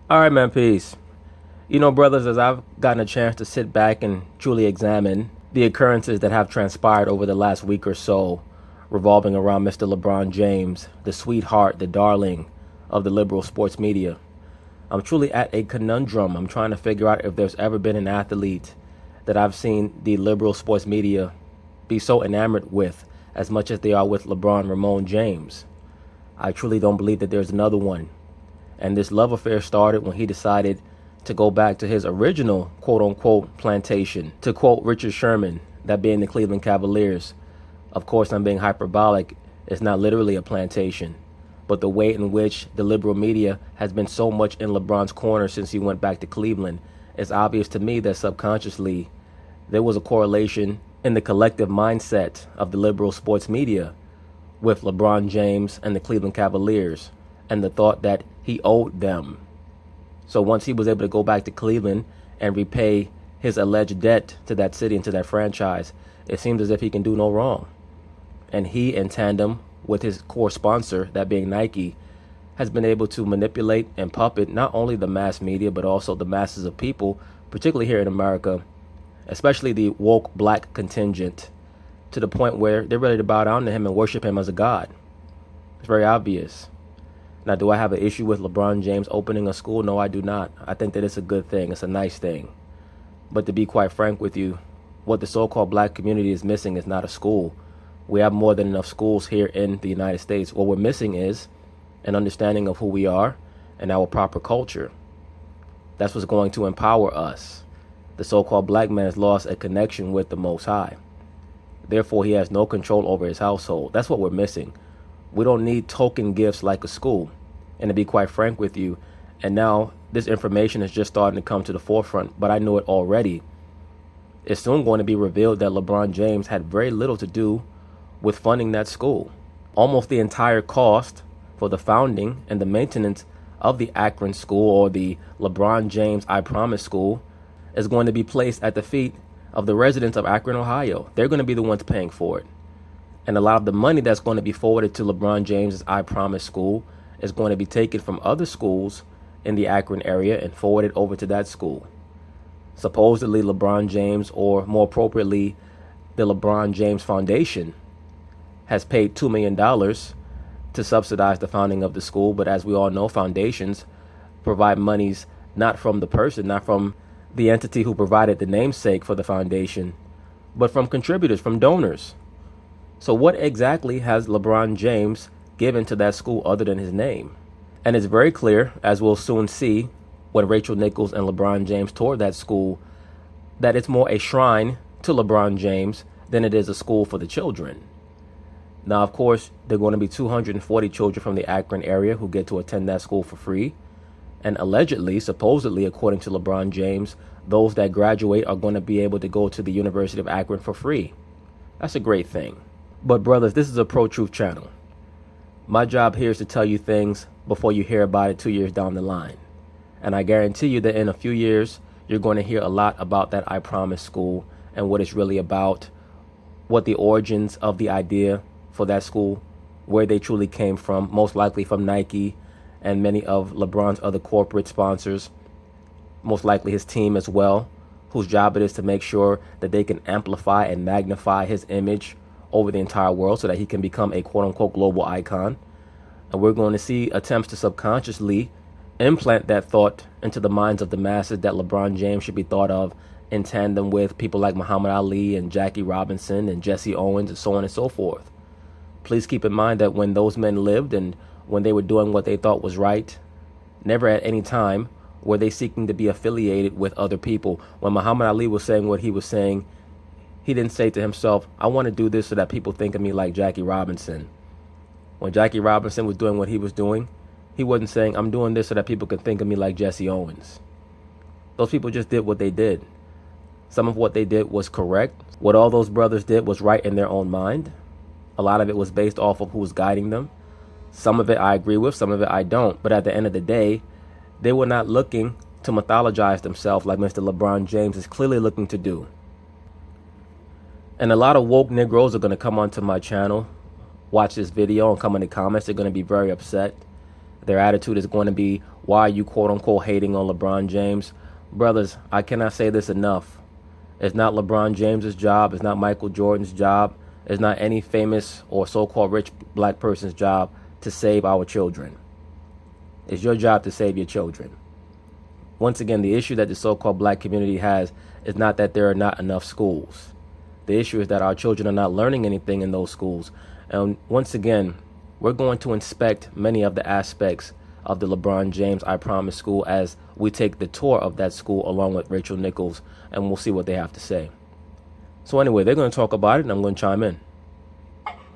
All right, man, peace. You know, brothers, as I've gotten a chance to sit back and truly examine the occurrences that have transpired over the last week or so revolving around Mr. LeBron James, the sweetheart, the darling of the liberal sports media, I'm truly at a conundrum. I'm trying to figure out if there's ever been an athlete that I've seen the liberal sports media be so enamored with as much as they are with LeBron Ramon James. I truly don't believe that there's another one. And this love affair started when he decided to go back to his original quote-unquote plantation. To quote Richard Sherman, that being the Cleveland Cavaliers, of course I'm being hyperbolic, it's not literally a plantation, but the way in which the liberal media has been so much in LeBron's corner since he went back to Cleveland, it's obvious to me that subconsciously there was a correlation in the collective mindset of the liberal sports media with LeBron James and the Cleveland Cavaliers, and the thought that he owed them. So once he was able to go back to Cleveland and repay his alleged debt to that city and to that franchise, it seems as if he can do no wrong. And he, in tandem with his core sponsor, that being Nike, has been able to manipulate and puppet not only the mass media, but also the masses of people, particularly here in America, especially the woke black contingent, to the point where they're ready to bow down to him and worship him as a god. It's very obvious. Now, do I have an issue with LeBron James opening a school? No, I do not. I think that it's a good thing. It's a nice thing. But to be quite frank with you, what the so-called black community is missing is not a school. We have more than enough schools here in the United States. What we're missing is an understanding of who we are and our proper culture. That's what's going to empower us. The so-called black man has lost a connection with the Most High. Therefore, he has no control over his household. That's what we're missing. We don't need token gifts like a school. And to be quite frank with you, and now this information is just starting to come to the forefront, but I knew it already. It's soon going to be revealed that LeBron James had very little to do with funding that school. Almost the entire cost for the founding and the maintenance of the Akron school, or the LeBron James I Promise school, is going to be placed at the feet of the residents of Akron, Ohio. They're going to be the ones paying for it. And a lot of the money that's going to be forwarded to LeBron James's I Promise school is going to be taken from other schools in the Akron area and forwarded over to that school. Supposedly LeBron James, or more appropriately, the LeBron James Foundation, has paid $2 million to subsidize the founding of the school. But as we all know, foundations provide monies not from the person, not from the entity who provided the namesake for the foundation, but from contributors, from donors. So what exactly has LeBron James given to that school other than his name? And it's very clear, as we'll soon see when Rachel Nichols and LeBron James toured that school, that it's more a shrine to LeBron James than it is a school for the children. Now, of course, there are going to be 240 children from the Akron area who get to attend that school for free. And allegedly, supposedly, according to LeBron James, those that graduate are going to be able to go to the University of Akron for free. That's a great thing. But brothers, this is a pro-truth channel. My job here is to tell you things before you hear about it 2 years down the line. And I guarantee you that in a few years, you're going to hear a lot about that I Promise school and what it's really about, what the origins of the idea for that school, where they truly came from, most likely from Nike and many of LeBron's other corporate sponsors, most likely his team as well, whose job it is to make sure that they can amplify and magnify his image over the entire world so that he can become a quote-unquote global icon. And we're going to see attempts to subconsciously implant that thought into the minds of the masses that LeBron James should be thought of in tandem with people like Muhammad Ali and Jackie Robinson and Jesse Owens and so on and so forth. Please keep in mind that when those men lived and when they were doing what they thought was right, never at any time were they seeking to be affiliated with other people. When Muhammad Ali was saying what he was saying, he didn't say to himself, I want to do this so that people think of me like Jackie Robinson. When Jackie Robinson was doing what he was doing, he wasn't saying, I'm doing this so that people can think of me like Jesse Owens. Those people just did what they did. Some of what they did was correct. What all those brothers did was right in their own mind. A lot of it was based off of who was guiding them. Some of it I agree with, some of it I don't. But at the end of the day, they were not looking to mythologize themselves like Mr. LeBron James is clearly looking to do. And a lot of woke Negroes are going to come onto my channel, watch this video, and come in the comments. They're going to be very upset. Their attitude is going to be why are you quote unquote hating on LeBron James? Brothers, I cannot say this enough. It's not LeBron James's job. It's not Michael Jordan's job. It's not any famous or so-called rich black person's job to save our children. It's your job to save your children. Once again, the issue that the so-called black community has is not that there are not enough schools. The issue is that our children are not learning anything in those schools. And once again, we're going to inspect many of the aspects of the LeBron James I Promise School as we take the tour of that school along with Rachel Nichols, and we'll see what they have to say. So anyway, they're going to talk about it, and I'm going to chime in.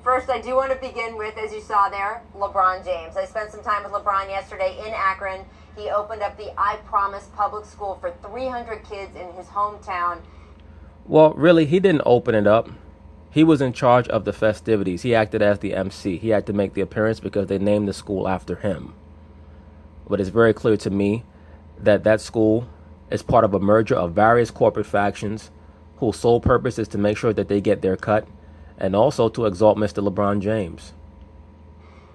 First, I do want to begin with, as you saw there, LeBron James. I spent some time with LeBron yesterday in Akron. He opened up the I Promise public school for 300 kids in his hometown. Well, really, he didn't open it up. He was in charge of the festivities. He acted as the MC. He had to make the appearance because they named the school after him. But it's very clear to me that that school is part of a merger of various corporate factions whose sole purpose is to make sure that they get their cut and also to exalt Mr. LeBron James.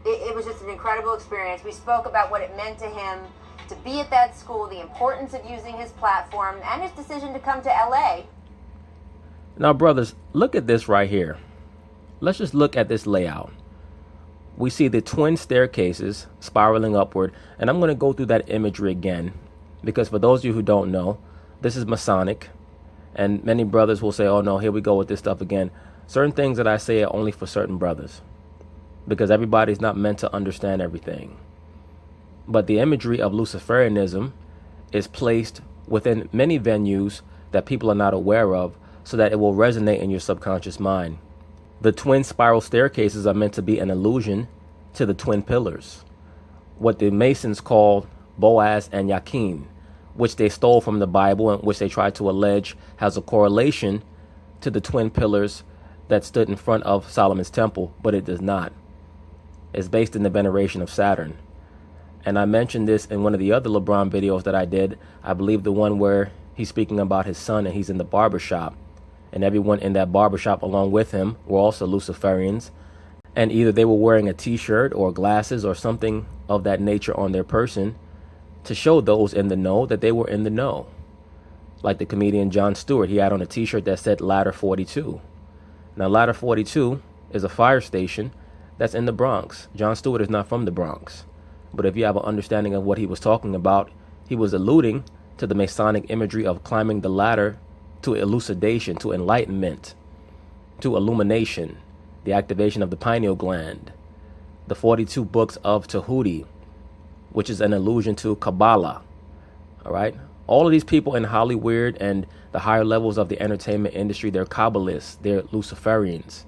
It was just an incredible experience. We spoke about what it meant to him to be at that school, the importance of using his platform, and his decision to come to LA. Now, brothers, look at this right here. Let's just look at this layout. We see the twin staircases spiraling upward, and I'm going to go through that imagery again because for those of you who don't know, this is Masonic, and many brothers will say, oh no, here we go with this stuff again. Certain things that I say are only for certain brothers because everybody's not meant to understand everything. But the imagery of Luciferianism is placed within many venues that people are not aware of so that it will resonate in your subconscious mind. The twin spiral staircases are meant to be an allusion to the twin pillars, what the Masons called Boaz and Yakin, which they stole from the Bible and which they tried to allege has a correlation to the twin pillars that stood in front of Solomon's temple, but it does not. It's based in the veneration of Saturn. And I mentioned this in one of the other LeBron videos that I did. I believe the one where he's speaking about his son and he's in the barbershop. And everyone in that barbershop along with him were also Luciferians. And either they were wearing a t-shirt or glasses or something of that nature on their person to show those in the know that they were in the know. Like the comedian Jon Stewart, he had on a t-shirt that said Ladder 42. Now, Ladder 42 is a fire station that's in the Bronx. Jon Stewart is not from the Bronx. But if you have an understanding of what he was talking about, he was alluding to the Masonic imagery of climbing the ladder to elucidation, to enlightenment, to illumination, the activation of the pineal gland, the 42 books of Tahuti, which is an allusion to Kabbalah. All right? All of these people in Hollywood and the higher levels of the entertainment industry, they're Kabbalists, they're Luciferians.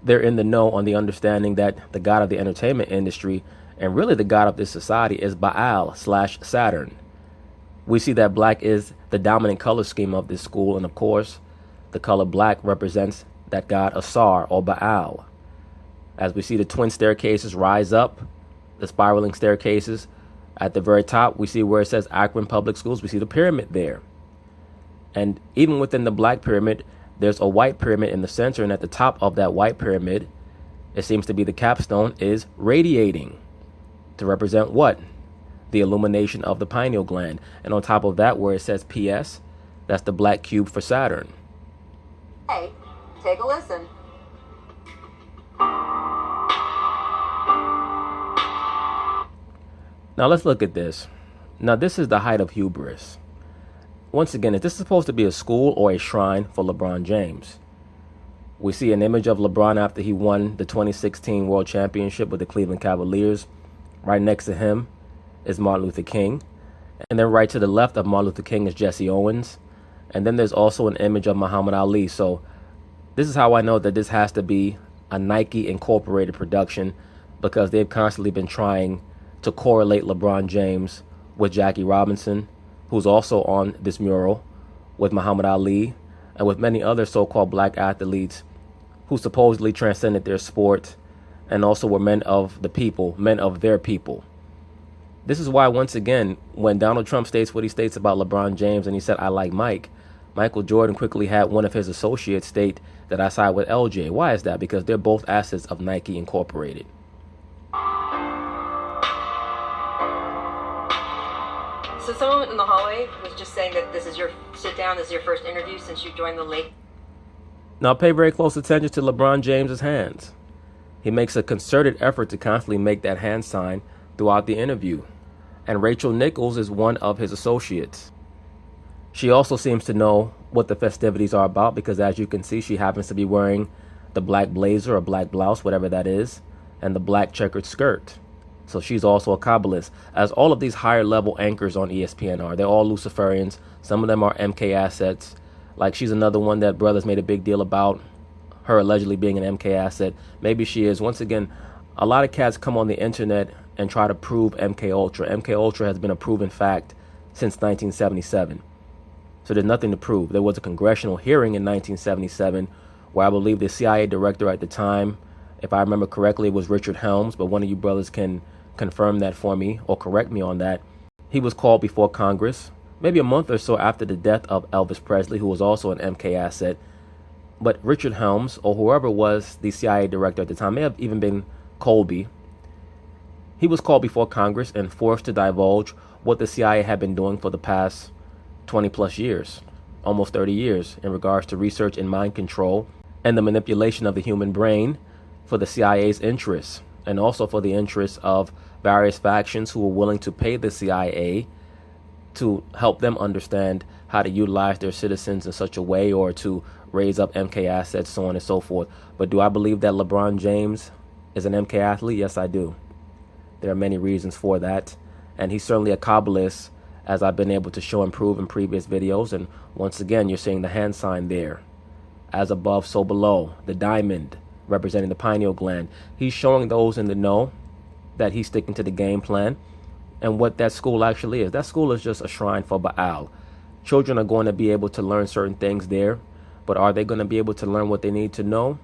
They're in the know on the understanding that the god of the entertainment industry and really the god of this society is Baal/Saturn. We see that black is the dominant color scheme of this school, and of course, the color black represents that god Asar or Baal. As we see the twin staircases rise up, the spiraling staircases, at the very top, we see where it says Akron Public Schools. We see the pyramid there. And even within the black pyramid, there's a white pyramid in the center, and at the top of that white pyramid, it seems to be the capstone, is radiating to represent what? The illumination of the pineal gland. And on top of that, where it says PS, that's the black cube for Saturn. Hey, take a listen. Now let's look at this. Now this is the height of hubris. Once again, is this supposed to be a school or a shrine for LeBron James? We see an image of LeBron after he won the 2016 World Championship with the Cleveland Cavaliers. Right next to him is Martin Luther King. And then right to the left of Martin Luther King is Jesse Owens. And then there's also an image of Muhammad Ali. So this is how I know that this has to be a Nike Incorporated production, because they've constantly been trying to correlate LeBron James with Jackie Robinson, who's also on this mural, with Muhammad Ali, and with many other so-called black athletes who supposedly transcended their sport and also were men of the people, men of their people. This is why, once again, when Donald Trump states what he states about LeBron James and he said, I like Mike, Michael Jordan quickly had one of his associates state that I side with LJ. Why is that? Because they're both assets of Nike Incorporated. So someone in the hallway was just saying that this is your sit down, this is your first interview since you joined the Lake. Now pay very close attention to LeBron James's hands. He makes a concerted effort to constantly make that hand sign throughout the interview. And Rachel Nichols is one of his associates. She also seems to know what the festivities are about because, as you can see, she happens to be wearing the black blazer or black blouse, whatever that is, and the black checkered skirt. So she's also a Kabbalist, as all of these higher level anchors on ESPN are. They're all Luciferians. Some of them are MK assets. Like, she's another one that brothers made a big deal about, her allegedly being an MK asset. Maybe she is. Once again, a lot of cats come on the internet and try to prove MK Ultra. MK Ultra has been a proven fact since 1977. So there's nothing to prove. There was a congressional hearing in 1977 where I believe the CIA director at the time, if I remember correctly, it was Richard Helms, but one of you brothers can confirm that for me or correct me on that. He was called before Congress maybe a month or so after the death of Elvis Presley, who was also an MK asset. But Richard Helms, or whoever was the CIA director at the time, may have even been Colby. He was called before Congress and forced to divulge what the CIA had been doing for the past 20 plus years, almost 30 years, in regards to research in mind control and the manipulation of the human brain for the CIA's interests, and also for the interests of various factions who were willing to pay the CIA to help them understand how to utilize their citizens in such a way, or to raise up MK assets, so on and so forth. But do I believe that LeBron James is an MK athlete? Yes, I do. There are many reasons for that. And he's certainly a Kabbalist, as I've been able to show and prove in previous videos. And once again, you're seeing the hand sign there. As above, so below. The diamond representing the pineal gland. He's showing those in the know that he's sticking to the game plan and what that school actually is. That school is just a shrine for Baal. Children are going to be able to learn certain things there, but are they going to be able to learn what they need to know?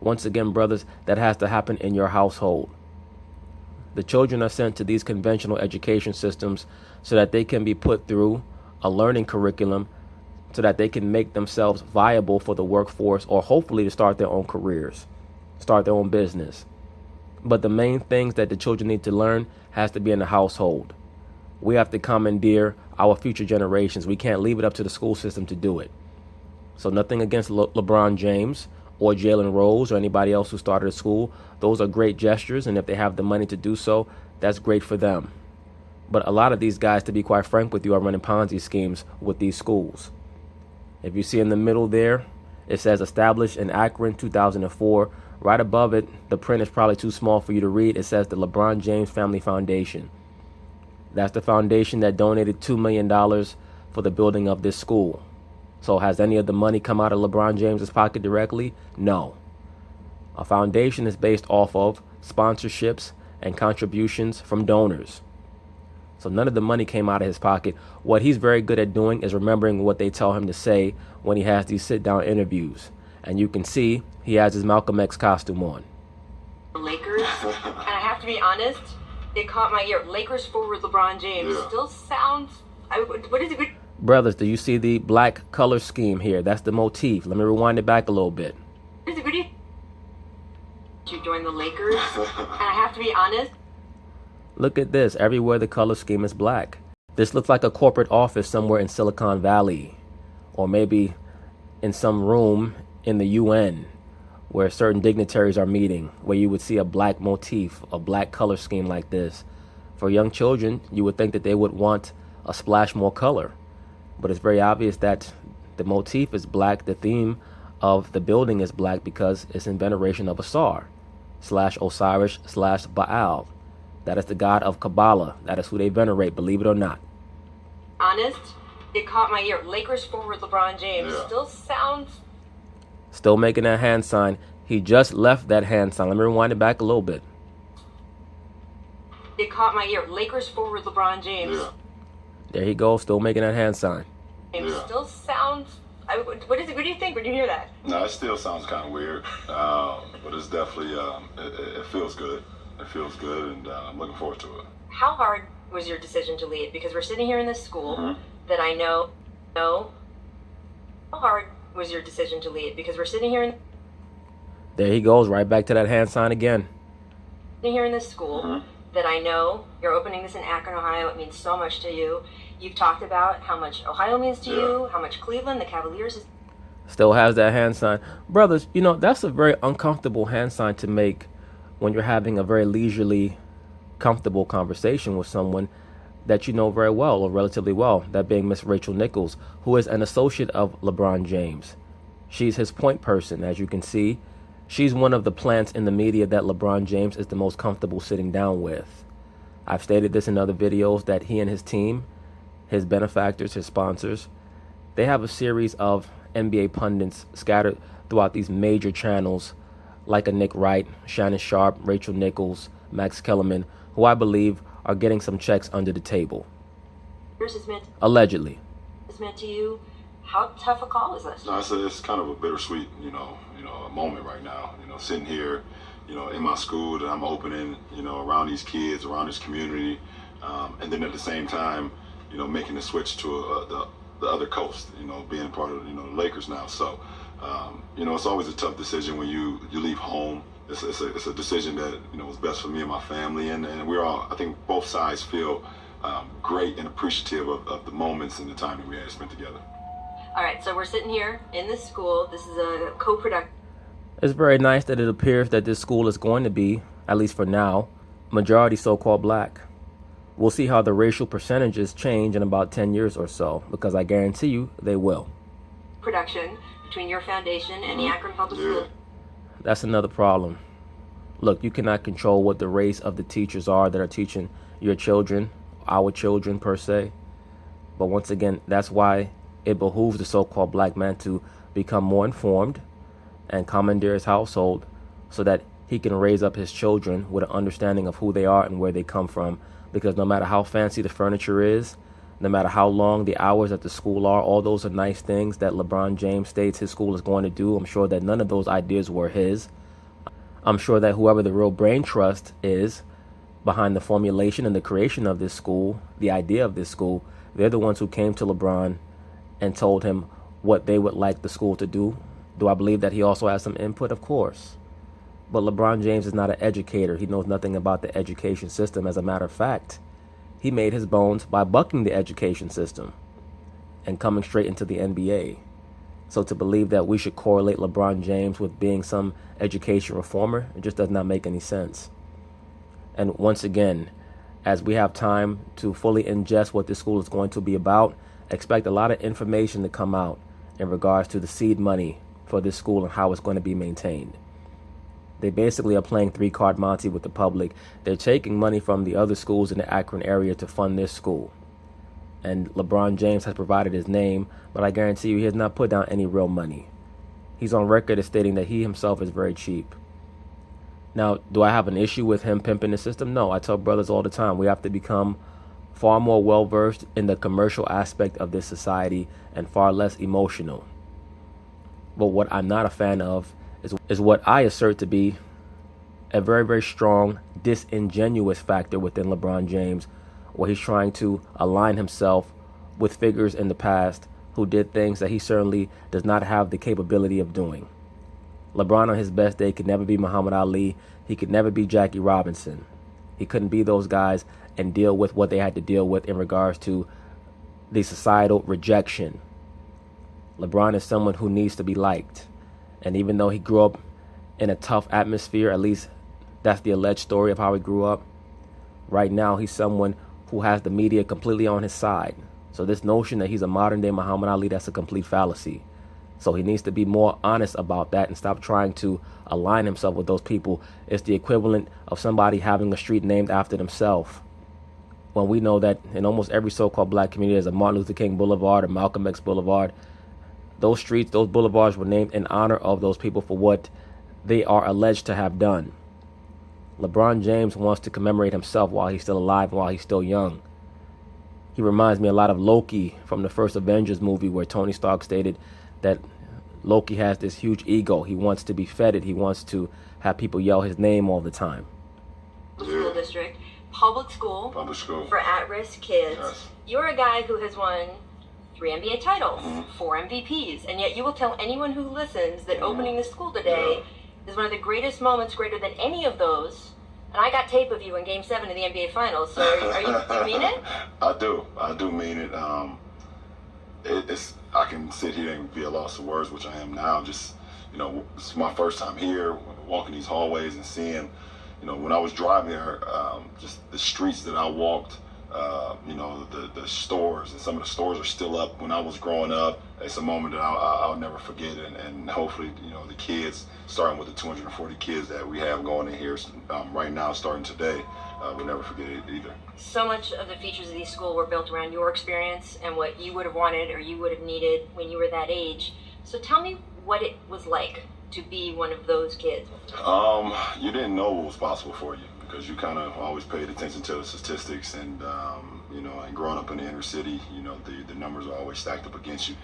Once again, brothers, that has to happen in your household. The children are sent to these conventional education systems so that they can be put through a learning curriculum so that they can make themselves viable for the workforce, or hopefully to start their own careers, start their own business. But the main things that the children need to learn has to be in the household. We have to commandeer our future generations. We can't leave it up to the school system to do it. So nothing against LeBron James or Jalen Rose or anybody else who started a school. Those are great gestures, and if they have the money to do so, that's great for them. But a lot of these guys, to be quite frank with you, are running Ponzi schemes with these schools. If you see in the middle there, it says established in Akron 2004. Right above it, the print is probably too small for you to read. It says the LeBron James Family Foundation. That's the foundation that donated $2 million for the building of this school. So has any of the money come out of LeBron James's pocket directly? No. A foundation is based off of sponsorships and contributions from donors. So none of the money came out of his pocket. What he's very good at doing is remembering what they tell him to say when he has these sit-down interviews. And you can see he has his Malcolm X costume on. Lakers, and I have to be honest, it caught my ear. Lakers forward LeBron James still sounds. What is it? Brothers, do you see the black color scheme here? That's the motif. Let me rewind it back a little bit. What is it? You joined the Lakers, and I have to be honest. Look at this. Everywhere the color scheme is black. This looks like a corporate office somewhere in Silicon Valley, or maybe in some room in the UN where certain dignitaries are meeting, where you would see a black motif, a black color scheme like this. For young children, you would think that they would want a splash more color, but it's very obvious that the motif is black. The theme of the building is black because it's in veneration of Asar / Osiris / Baal. That is the god of Kabbalah. That is who they venerate, believe it or not. Honest, it caught my ear. Lakers forward LeBron James still sounds. Still making that hand sign. He just left that hand sign. Let me rewind it back a little bit. It caught my ear. Lakers forward LeBron James. There he goes, still making that hand sign. Still sounds. What is it? What do you think when you hear that? No, it still sounds kind of weird, but it's definitely it feels good. It feels good, and I'm looking forward to it. How hard was your decision to leave? Because we're sitting here in this school that I know. How hard was your decision to leave? Because we're sitting here in. There he goes, right back to that hand sign again. Sitting here in this school that I know. You're opening this in Akron, Ohio. It means so much to you. You've talked about how much Ohio means to you, how much Cleveland, the Cavaliers. Still has that hand sign. Brothers, you know, that's a very uncomfortable hand sign to make when you're having a very leisurely, comfortable conversation with someone that you know very well, or relatively well, that being Miss Rachel Nichols, who is an associate of LeBron James. She's his point person, as you can see. She's one of the plants in the media that LeBron James is the most comfortable sitting down with. I've stated this in other videos that he and his team, his benefactors, his sponsors, they have a series of NBA pundits scattered throughout these major channels like a Nick Wright, Shannon Sharp, Rachel Nichols, Max Kellerman, who I believe are getting some checks under the table. Allegedly. It's meant to you. How tough a call is this? No, it's kind of a bittersweet, a moment right now. Sitting here, in my school that I'm opening, around these kids, around this community, and then at the same time, making the switch to the other coast, being part of, the Lakers now. So, it's always a tough decision when you leave home. It's a decision that, was best for me and my family, and we're all, I think both sides feel great and appreciative of the moments and the time that we had spent together. All right, so we're sitting here in this school. This is a co-production. It's very nice that it appears that this school is going to be, at least for now, majority so-called black. We'll see how the racial percentages change in about 10 years or so, because I guarantee you they will. Production between your foundation and the Akron Public School. That's another problem. Look, you cannot control what the race of the teachers are that are teaching your children, our children per se. But once again, that's why it behooves the so-called black man to become more informed and commandeer his household so that he can raise up his children with an understanding of who they are and where they come from. Because no matter how fancy the furniture is, no matter how long the hours at the school are, all those are nice things that LeBron James states his school is going to do. I'm sure that none of those ideas were his. I'm sure that whoever the real brain trust is behind the formulation and the creation of this school, the idea of this school, they're the ones who came to LeBron and told him what they would like the school to do. Do I believe that he also has some input? Of course. But LeBron James is not an educator. He knows nothing about the education system. As a matter of fact, he made his bones by bucking the education system and coming straight into the NBA. So to believe that we should correlate LeBron James with being some education reformer, it just does not make any sense. And once again, as we have time to fully ingest what this school is going to be about, expect a lot of information to come out in regards to the seed money for this school and how it's going to be maintained. They basically are playing three-card Monte with the public. They're taking money from the other schools in the Akron area to fund this school. And LeBron James has provided his name, but I guarantee you he has not put down any real money. He's on record as stating that he himself is very cheap. Now, do I have an issue with him pimping the system? No, I tell brothers all the time, we have to become far more well-versed in the commercial aspect of this society and far less emotional. But what I'm not a fan of is what I assert to be a very, very strong disingenuous factor within LeBron James, where he's trying to align himself with figures in the past who did things that he certainly does not have the capability of doing. LeBron on his best day could never be Muhammad Ali. He could never be Jackie Robinson. He couldn't be those guys and deal with what they had to deal with in regards to the societal rejection. LeBron is someone who needs to be liked. And even though he grew up in a tough atmosphere, at least that's the alleged story of how he grew up, right now he's someone who has the media completely on his side. So this notion that he's a modern-day Muhammad Ali, that's a complete fallacy. So he needs to be more honest about that and stop trying to align himself with those people. It's the equivalent of somebody having a street named after themselves. When we know that in almost every so-called black community there's a Martin Luther King Boulevard or Malcolm X Boulevard. Those streets, those boulevards were named in honor of those people for what they are alleged to have done. LeBron James wants to commemorate himself while he's still alive, while he's still young. He reminds me a lot of Loki from the first Avengers movie, where Tony Stark stated that Loki has this huge ego. He wants to be feted. He wants to have people yell his name all the time. School district, public school for at-risk kids. Yes. You're a guy who has won 3 NBA titles, 4 MVPs, and yet you will tell anyone who listens that opening this school today is one of the greatest moments, greater than any of those, And I got tape of you in Game 7 of the NBA Finals, so do you mean it? I do mean it. I can sit here and be a loss of words, which I am now. Just, it's my first time here, walking these hallways and seeing, when I was driving there, just the streets that I walked, the stores, and some of the stores are still up when I was growing up. It's a moment that I'll never forget, and hopefully, the kids, starting with the 240 kids that we have going in here right now, starting today, we'll never forget it either. So much of the features of these schools were built around your experience and what you would have wanted or you would have needed when you were that age. So tell me what it was like to be one of those kids. You didn't know what was possible for you, because you kind of always paid attention to the statistics, and and growing up in the inner city, the numbers are always stacked up against you.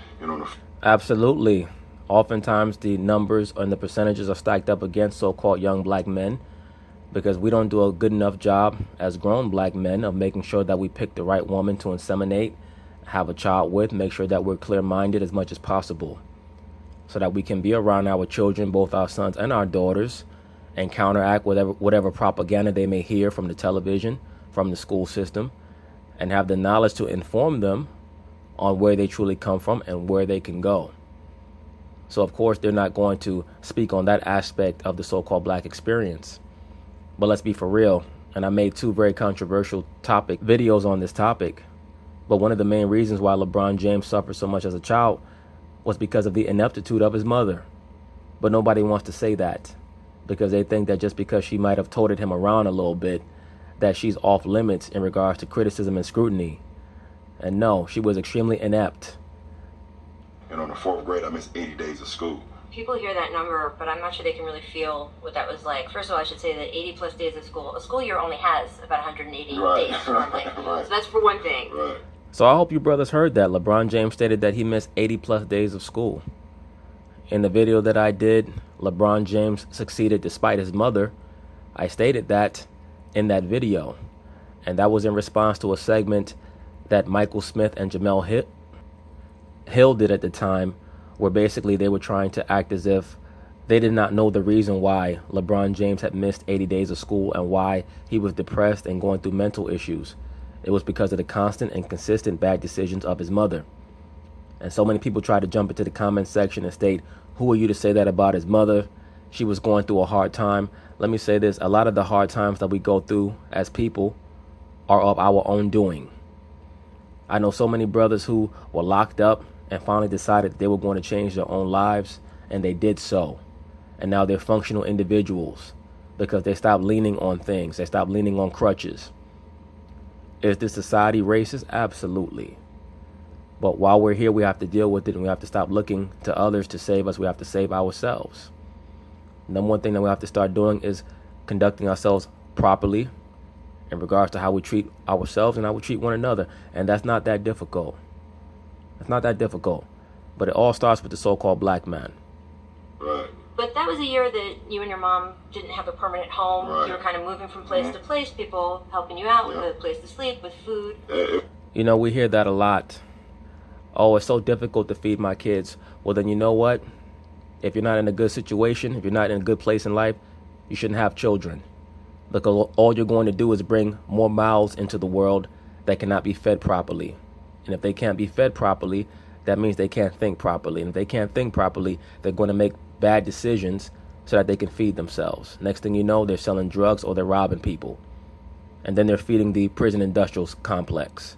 Absolutely. Oftentimes the numbers and the percentages are stacked up against so-called young black men, because we don't do a good enough job as grown black men of making sure that we pick the right woman to inseminate, have a child with, make sure that we're clear-minded as much as possible, so that we can be around our children, both our sons and our daughters, and counteract whatever propaganda they may hear from the television, from the school system, and have the knowledge to inform them on where they truly come from and where they can go. So of course they're not going to speak on that aspect of the so-called black experience. But let's be for real, and I made 2 very controversial videos on this topic, but one of the main reasons why LeBron James suffered so much as a child was because of the ineptitude of his mother. But nobody wants to say that, because they think that just because she might have toted him around a little bit, that she's off limits in regards to criticism and scrutiny. And no, she was extremely inept. And on the 4th grade, I missed 80 days of school. People hear that number, but I'm not sure they can really feel what that was like. First of all, I should say that 80 plus days of school, a school year only has about 180 days normally. Right. So that's for one thing. Right. So I hope you brothers heard that. LeBron James stated that he missed 80 plus days of school. In the video that I did, LeBron James succeeded despite his mother. I stated that in that video. And that was in response to a segment that Michael Smith and Jamel Hill did at the time, where basically they were trying to act as if they did not know the reason why LeBron James had missed 80 days of school and why he was depressed and going through mental issues. It was because of the constant and consistent bad decisions of his mother. And so many people try to jump into the comment section and state, who are you to say that about his mother? She was going through a hard time. Let me say this, a lot of the hard times that we go through as people are of our own doing. I know so many brothers who were locked up and finally decided they were going to change their own lives, and they did so. And now they're functional individuals because they stopped leaning on things. They stopped leaning on crutches. Is this society racist? Absolutely. But while we're here, we have to deal with it, and we have to stop looking to others to save us. We have to save ourselves. Number one thing that we have to start doing is conducting ourselves properly in regards to how we treat ourselves and how we treat one another. And that's not that difficult. It's not that difficult. But it all starts with the so-called black man. Right. But that was a year that you and your mom didn't have a permanent home. Right. You were kind of moving from place to place, people helping you out with a place to sleep, with food. You know, we hear that a lot. Oh, it's so difficult to feed my kids. Well, then you know what? If you're not in a good situation, if you're not in a good place in life, you shouldn't have children. Because all you're going to do is bring more mouths into the world that cannot be fed properly. And if they can't be fed properly, that means they can't think properly. And if they can't think properly, they're going to make bad decisions so that they can feed themselves. Next thing you know, they're selling drugs or they're robbing people. And then they're feeding the prison industrial complex.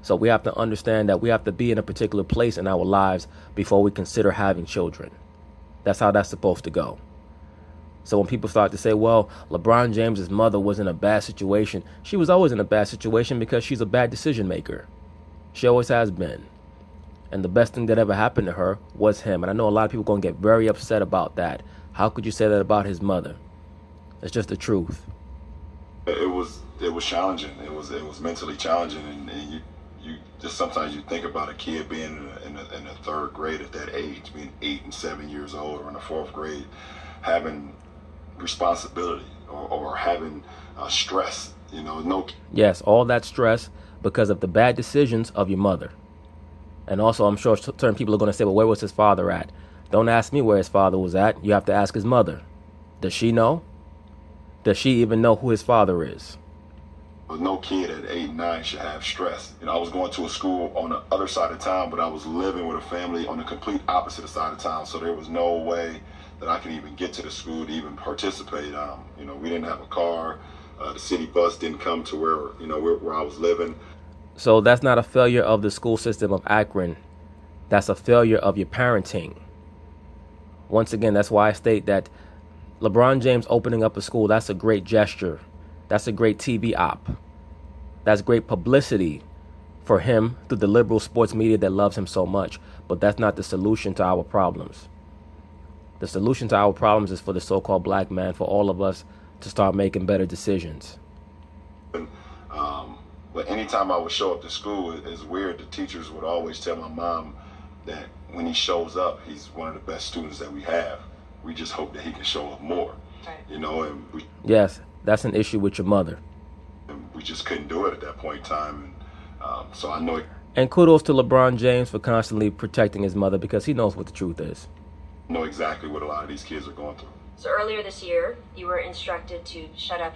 So we have to understand that we have to be in a particular place in our lives before we consider having children. That's how that's supposed to go. So when people start to say, well, LeBron James's mother was in a bad situation, she was always in a bad situation because she's a bad decision maker. She always has been. And the best thing that ever happened to her was him. And I know a lot of people are going to get very upset about that. How could you say that about his mother? It's just the truth. It was challenging. It was mentally challenging, and you just sometimes you think about a kid being in the 3rd grade at that age, being 8 and 7 years old, or in the 4th grade, having responsibility or having stress. Yes, all that stress because of the bad decisions of your mother. And also, I'm sure certain people are going to say, well, where was his father at? Don't ask me where his father was at. You have to ask his mother. Does she know? Does she even know who his father is? No kid at 8, 9 should have stress. I was going to a school on the other side of town, but I was living with a family on the complete opposite side of town. So there was no way that I could even get to the school to even participate. We didn't have a car. The city bus didn't come to where I was living. So that's not a failure of the school system of Akron. That's a failure of your parenting. Once again, that's why I state that LeBron James opening up a school, that's a great gesture. That's a great TV op. That's great publicity for him through the liberal sports media that loves him so much. But that's not the solution to our problems. The solution to our problems is for the so-called black man, for all of us to start making better decisions. But anytime I would show up to school, it's weird. The teachers would always tell my mom that when he shows up, he's one of the best students that we have. We just hope that he can show up more. Right. Yes, that's an issue with your mother. And we just couldn't do it at that point in time. And so I know. And kudos to LeBron James for constantly protecting his mother, because he knows what the truth is. I know exactly what a lot of these kids are going through. So earlier this year, you were instructed to shut up.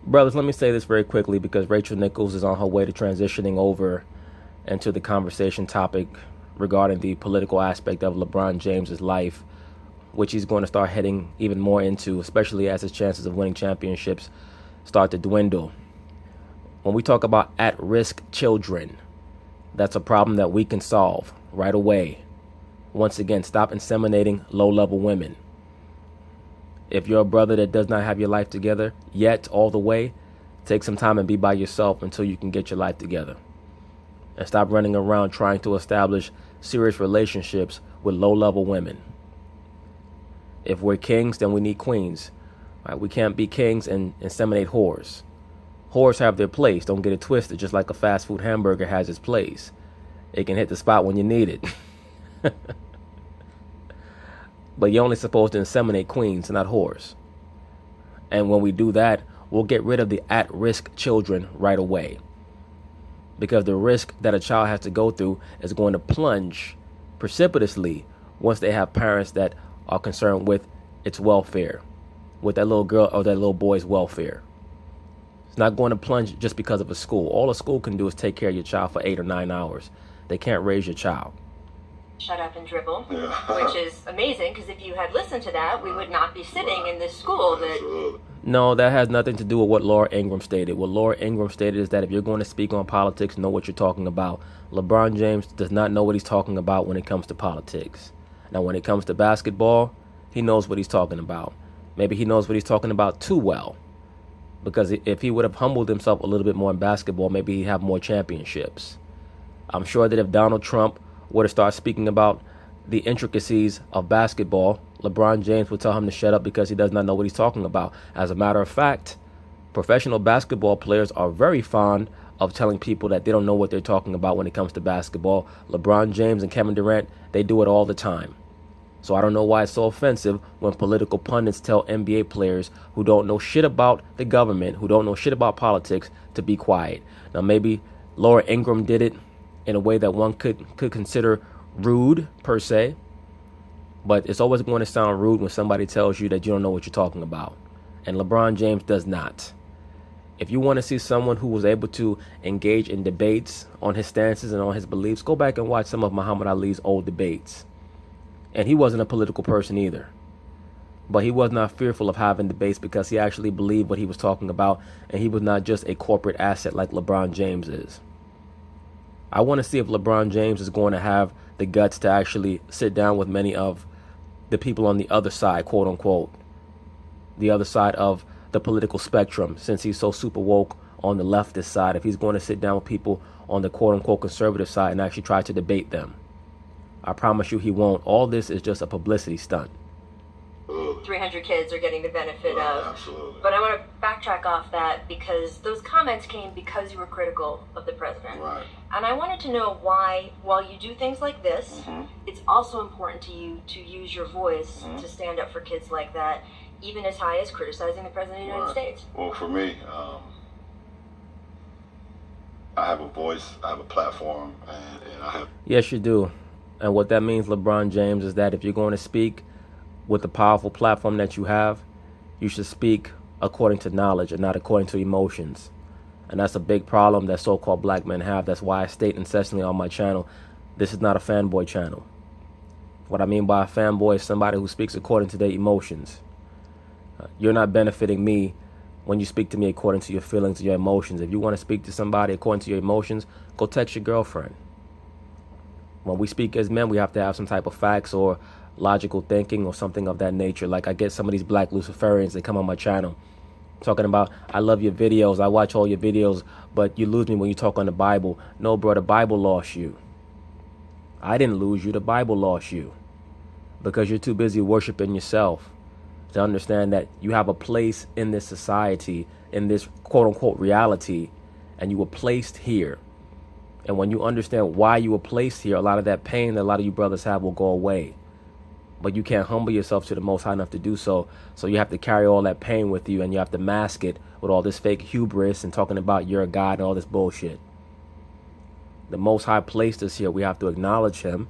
Brothers, let me say this very quickly, because Rachel Nichols is on her way to transitioning over into the conversation topic regarding the political aspect of LeBron James's life, which he's going to start heading even more into, especially as his chances of winning championships start to dwindle. When we talk about at-risk children, that's a problem that we can solve right away. Once again, stop inseminating low-level women. If you're a brother that does not have your life together yet all the way, take some time and be by yourself until you can get your life together. And stop running around trying to establish serious relationships with low-level women. If we're kings, then we need queens. Right? We can't be kings and inseminate whores. Whores have their place. Don't get it twisted. Just like a fast food hamburger has its place. It can hit the spot when you need it. But you're only supposed to inseminate queens, not whores. And when we do that, we'll get rid of the at-risk children right away. Because the risk that a child has to go through is going to plunge precipitously once they have parents that are concerned with its welfare, with that little girl or that little boy's welfare. It's not going to plunge just because of a school. All a school can do is take care of your child for 8 or 9 hours. They can't raise your child. Shut up and dribble, which is amazing, because if you had listened to that, we would not be sitting in this school. No, that has nothing to do with what Laura Ingraham stated. What Laura Ingraham stated is that if you're going to speak on politics, know what you're talking about. LeBron James does not know what he's talking about when it comes to politics. Now, when it comes to basketball, he knows what he's talking about. Maybe he knows what he's talking about too well. Because if he would have humbled himself a little bit more in basketball, maybe he'd have more championships. I'm sure that if Donald Trump were to start speaking about the intricacies of basketball, LeBron James would tell him to shut up because he does not know what he's talking about. As a matter of fact, professional basketball players are very fond of telling people that they don't know what they're talking about when it comes to basketball. LeBron James and Kevin Durant, they do it all the time. So I don't know why it's so offensive when political pundits tell NBA players who don't know shit about the government, who don't know shit about politics, to be quiet. Now, maybe Laura Ingraham did it in a way that one could consider rude, per se. But it's always going to sound rude when somebody tells you that you don't know what you're talking about. And LeBron James does not. If you want to see someone who was able to engage in debates on his stances and on his beliefs, go back and watch some of Muhammad Ali's old debates. And he wasn't a political person either. But he was not fearful of having debates because he actually believed what he was talking about. And he was not just a corporate asset like LeBron James is. I want to see if LeBron James is going to have the guts to actually sit down with many of the people on the other side, quote unquote, the other side of the political spectrum, since he's so super woke on the leftist side, if he's going to sit down with people on the quote unquote conservative side and actually try to debate them. I promise you he won't. All this is just a publicity stunt. 300 kids are getting the benefit of. Absolutely. But I want to backtrack off that because those comments came because you were critical of the president. Right. And I wanted to know why, while you do things like this, it's also important to you to use your voice to stand up for kids like that, even as high as criticizing the president of the United States. Well, for me, I have a voice, I have a platform, and I have... Yes, you do. And what that means, LeBron James, is that if you're going to speak with the powerful platform that you have, you should speak according to knowledge and not according to emotions. And that's a big problem that so-called black men have. That's why I state incessantly on my channel, this is not a fanboy channel. What I mean by a fanboy is somebody who speaks according to their emotions. You're not benefiting me when you speak to me according to your feelings and your emotions. If you want to speak to somebody according to your emotions, go text your girlfriend. When we speak as men, we have to have some type of facts or logical thinking or something of that nature. Like I get some of these black Luciferians that come on my channel talking about, I love your videos, I watch all your videos, but you lose me when you talk on the Bible. No, bro, the Bible lost you. I didn't lose you, the Bible lost you. Because you're too busy worshiping yourself to understand that you have a place in this society, in this quote-unquote reality, and you were placed here. And when you understand why you were placed here, a lot of that pain that a lot of you brothers have will go away. But you can't humble yourself to the Most High enough to do so. So you have to carry all that pain with you, and you have to mask it with all this fake hubris and talking about you're a God and all this bullshit. The Most High placed us here. We have to acknowledge him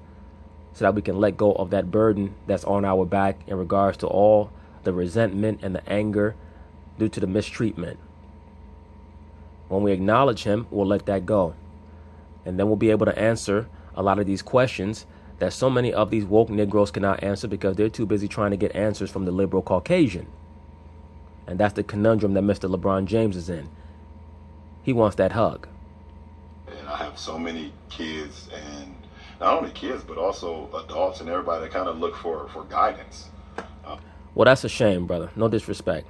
so that we can let go of that burden that's on our back in regards to all the resentment and the anger due to the mistreatment. When we acknowledge him, we'll let that go. And then we'll be able to answer a lot of these questions that so many of these woke Negroes cannot answer because they're too busy trying to get answers from the liberal Caucasian. And that's the conundrum that Mr. LeBron James is in. He wants that hug. And I have so many kids, and not only kids, but also adults and everybody that kind of look for guidance. Well, that's a shame, brother. No disrespect.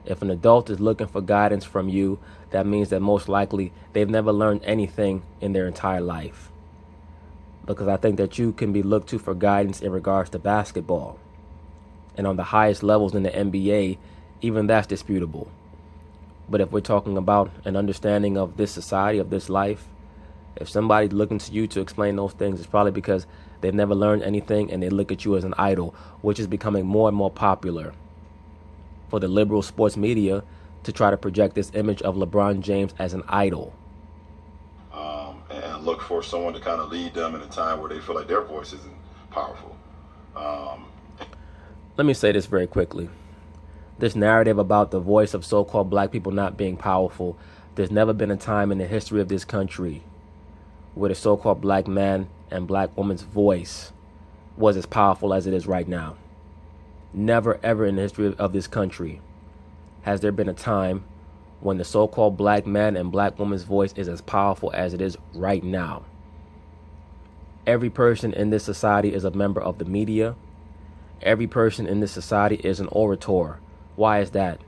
If an adult is looking for guidance from you, that means that most likely they've never learned anything in their entire life. Because I think that you can be looked to for guidance in regards to basketball. And on the highest levels in the NBA, even that's disputable. But if we're talking about an understanding of this society, of this life, if somebody's looking to you to explain those things, it's probably because they've never learned anything and they look at you as an idol, which is becoming more and more popular for the liberal sports media to try to project this image of LeBron James as an idol. And look for someone to kind of lead them in a time where they feel like their voice isn't powerful. Let me say this very quickly. This narrative about the voice of so-called black people not being powerful, there's never been a time in the history of this country where the so-called black man and black woman's voice was as powerful as it is right now. Never ever in the history of this country has there been a time when the so-called black man and black woman's voice is as powerful as it is right now. Every person in this society is a member of the media. Every person in this society is an orator. Why is that?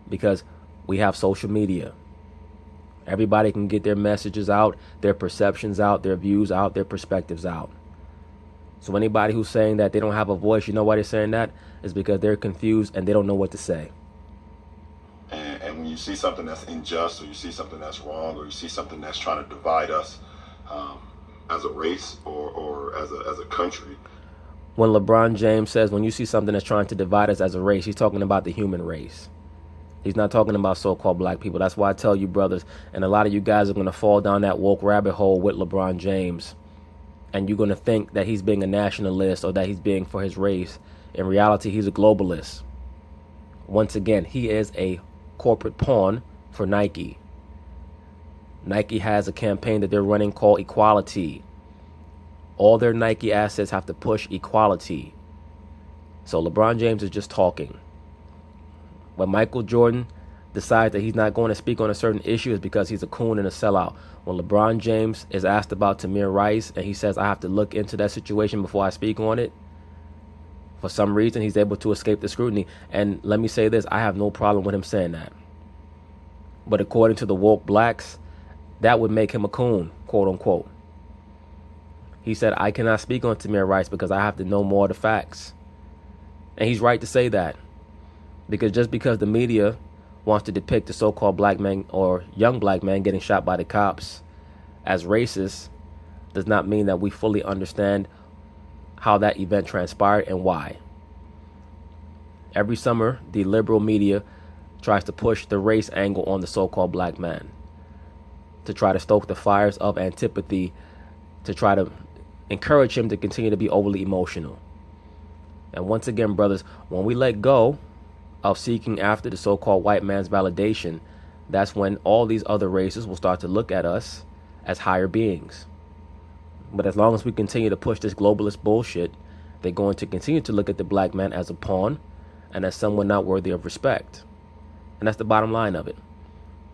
Because we have social media. Everybody can get their messages out, their perceptions out, their views out, their perspectives out. So anybody who's saying that they don't have a voice, you know why they're saying that? It's because they're confused and they don't know what to say. And when you see something that's unjust, or you see something that's wrong, or you see something that's trying to divide us as a race or as a country. When LeBron James says when you see something that's trying to divide us as a race, he's talking about the human race. He's not talking about so-called black people. That's why I tell you, brothers, and a lot of you guys are going to fall down that woke rabbit hole with LeBron James. And you're going to think that he's being a nationalist or that he's being for his race. In reality, he's a globalist. Once again, he is a corporate pawn for Nike. Nike has a campaign that they're running called Equality. All their Nike assets have to push equality. So LeBron James is just talking. When Michael Jordan decides that he's not going to speak on a certain issue, is because he's a coon and a sellout. When LeBron James is asked about Tamir Rice and he says, I have to look into that situation before I speak on it, for some reason he's able to escape the scrutiny. And let me say this, I have no problem with him saying that. But according to the woke blacks, that would make him a coon, quote unquote. He said, I cannot speak on Tamir Rice because I have to know more of the facts. And he's right to say that. Because just because the media wants to depict the so-called black man or young black man getting shot by the cops as racist does not mean that we fully understand how that event transpired and why. Every summer, the liberal media tries to push the race angle on the so-called black man to try to stoke the fires of antipathy, to try to encourage him to continue to be overly emotional. And once again, brothers, when we let go of seeking after the so-called white man's validation, that's when all these other races will start to look at us as higher beings. But as long as we continue to push this globalist bullshit, they're going to continue to look at the black man as a pawn and as someone not worthy of respect. And that's the bottom line of it.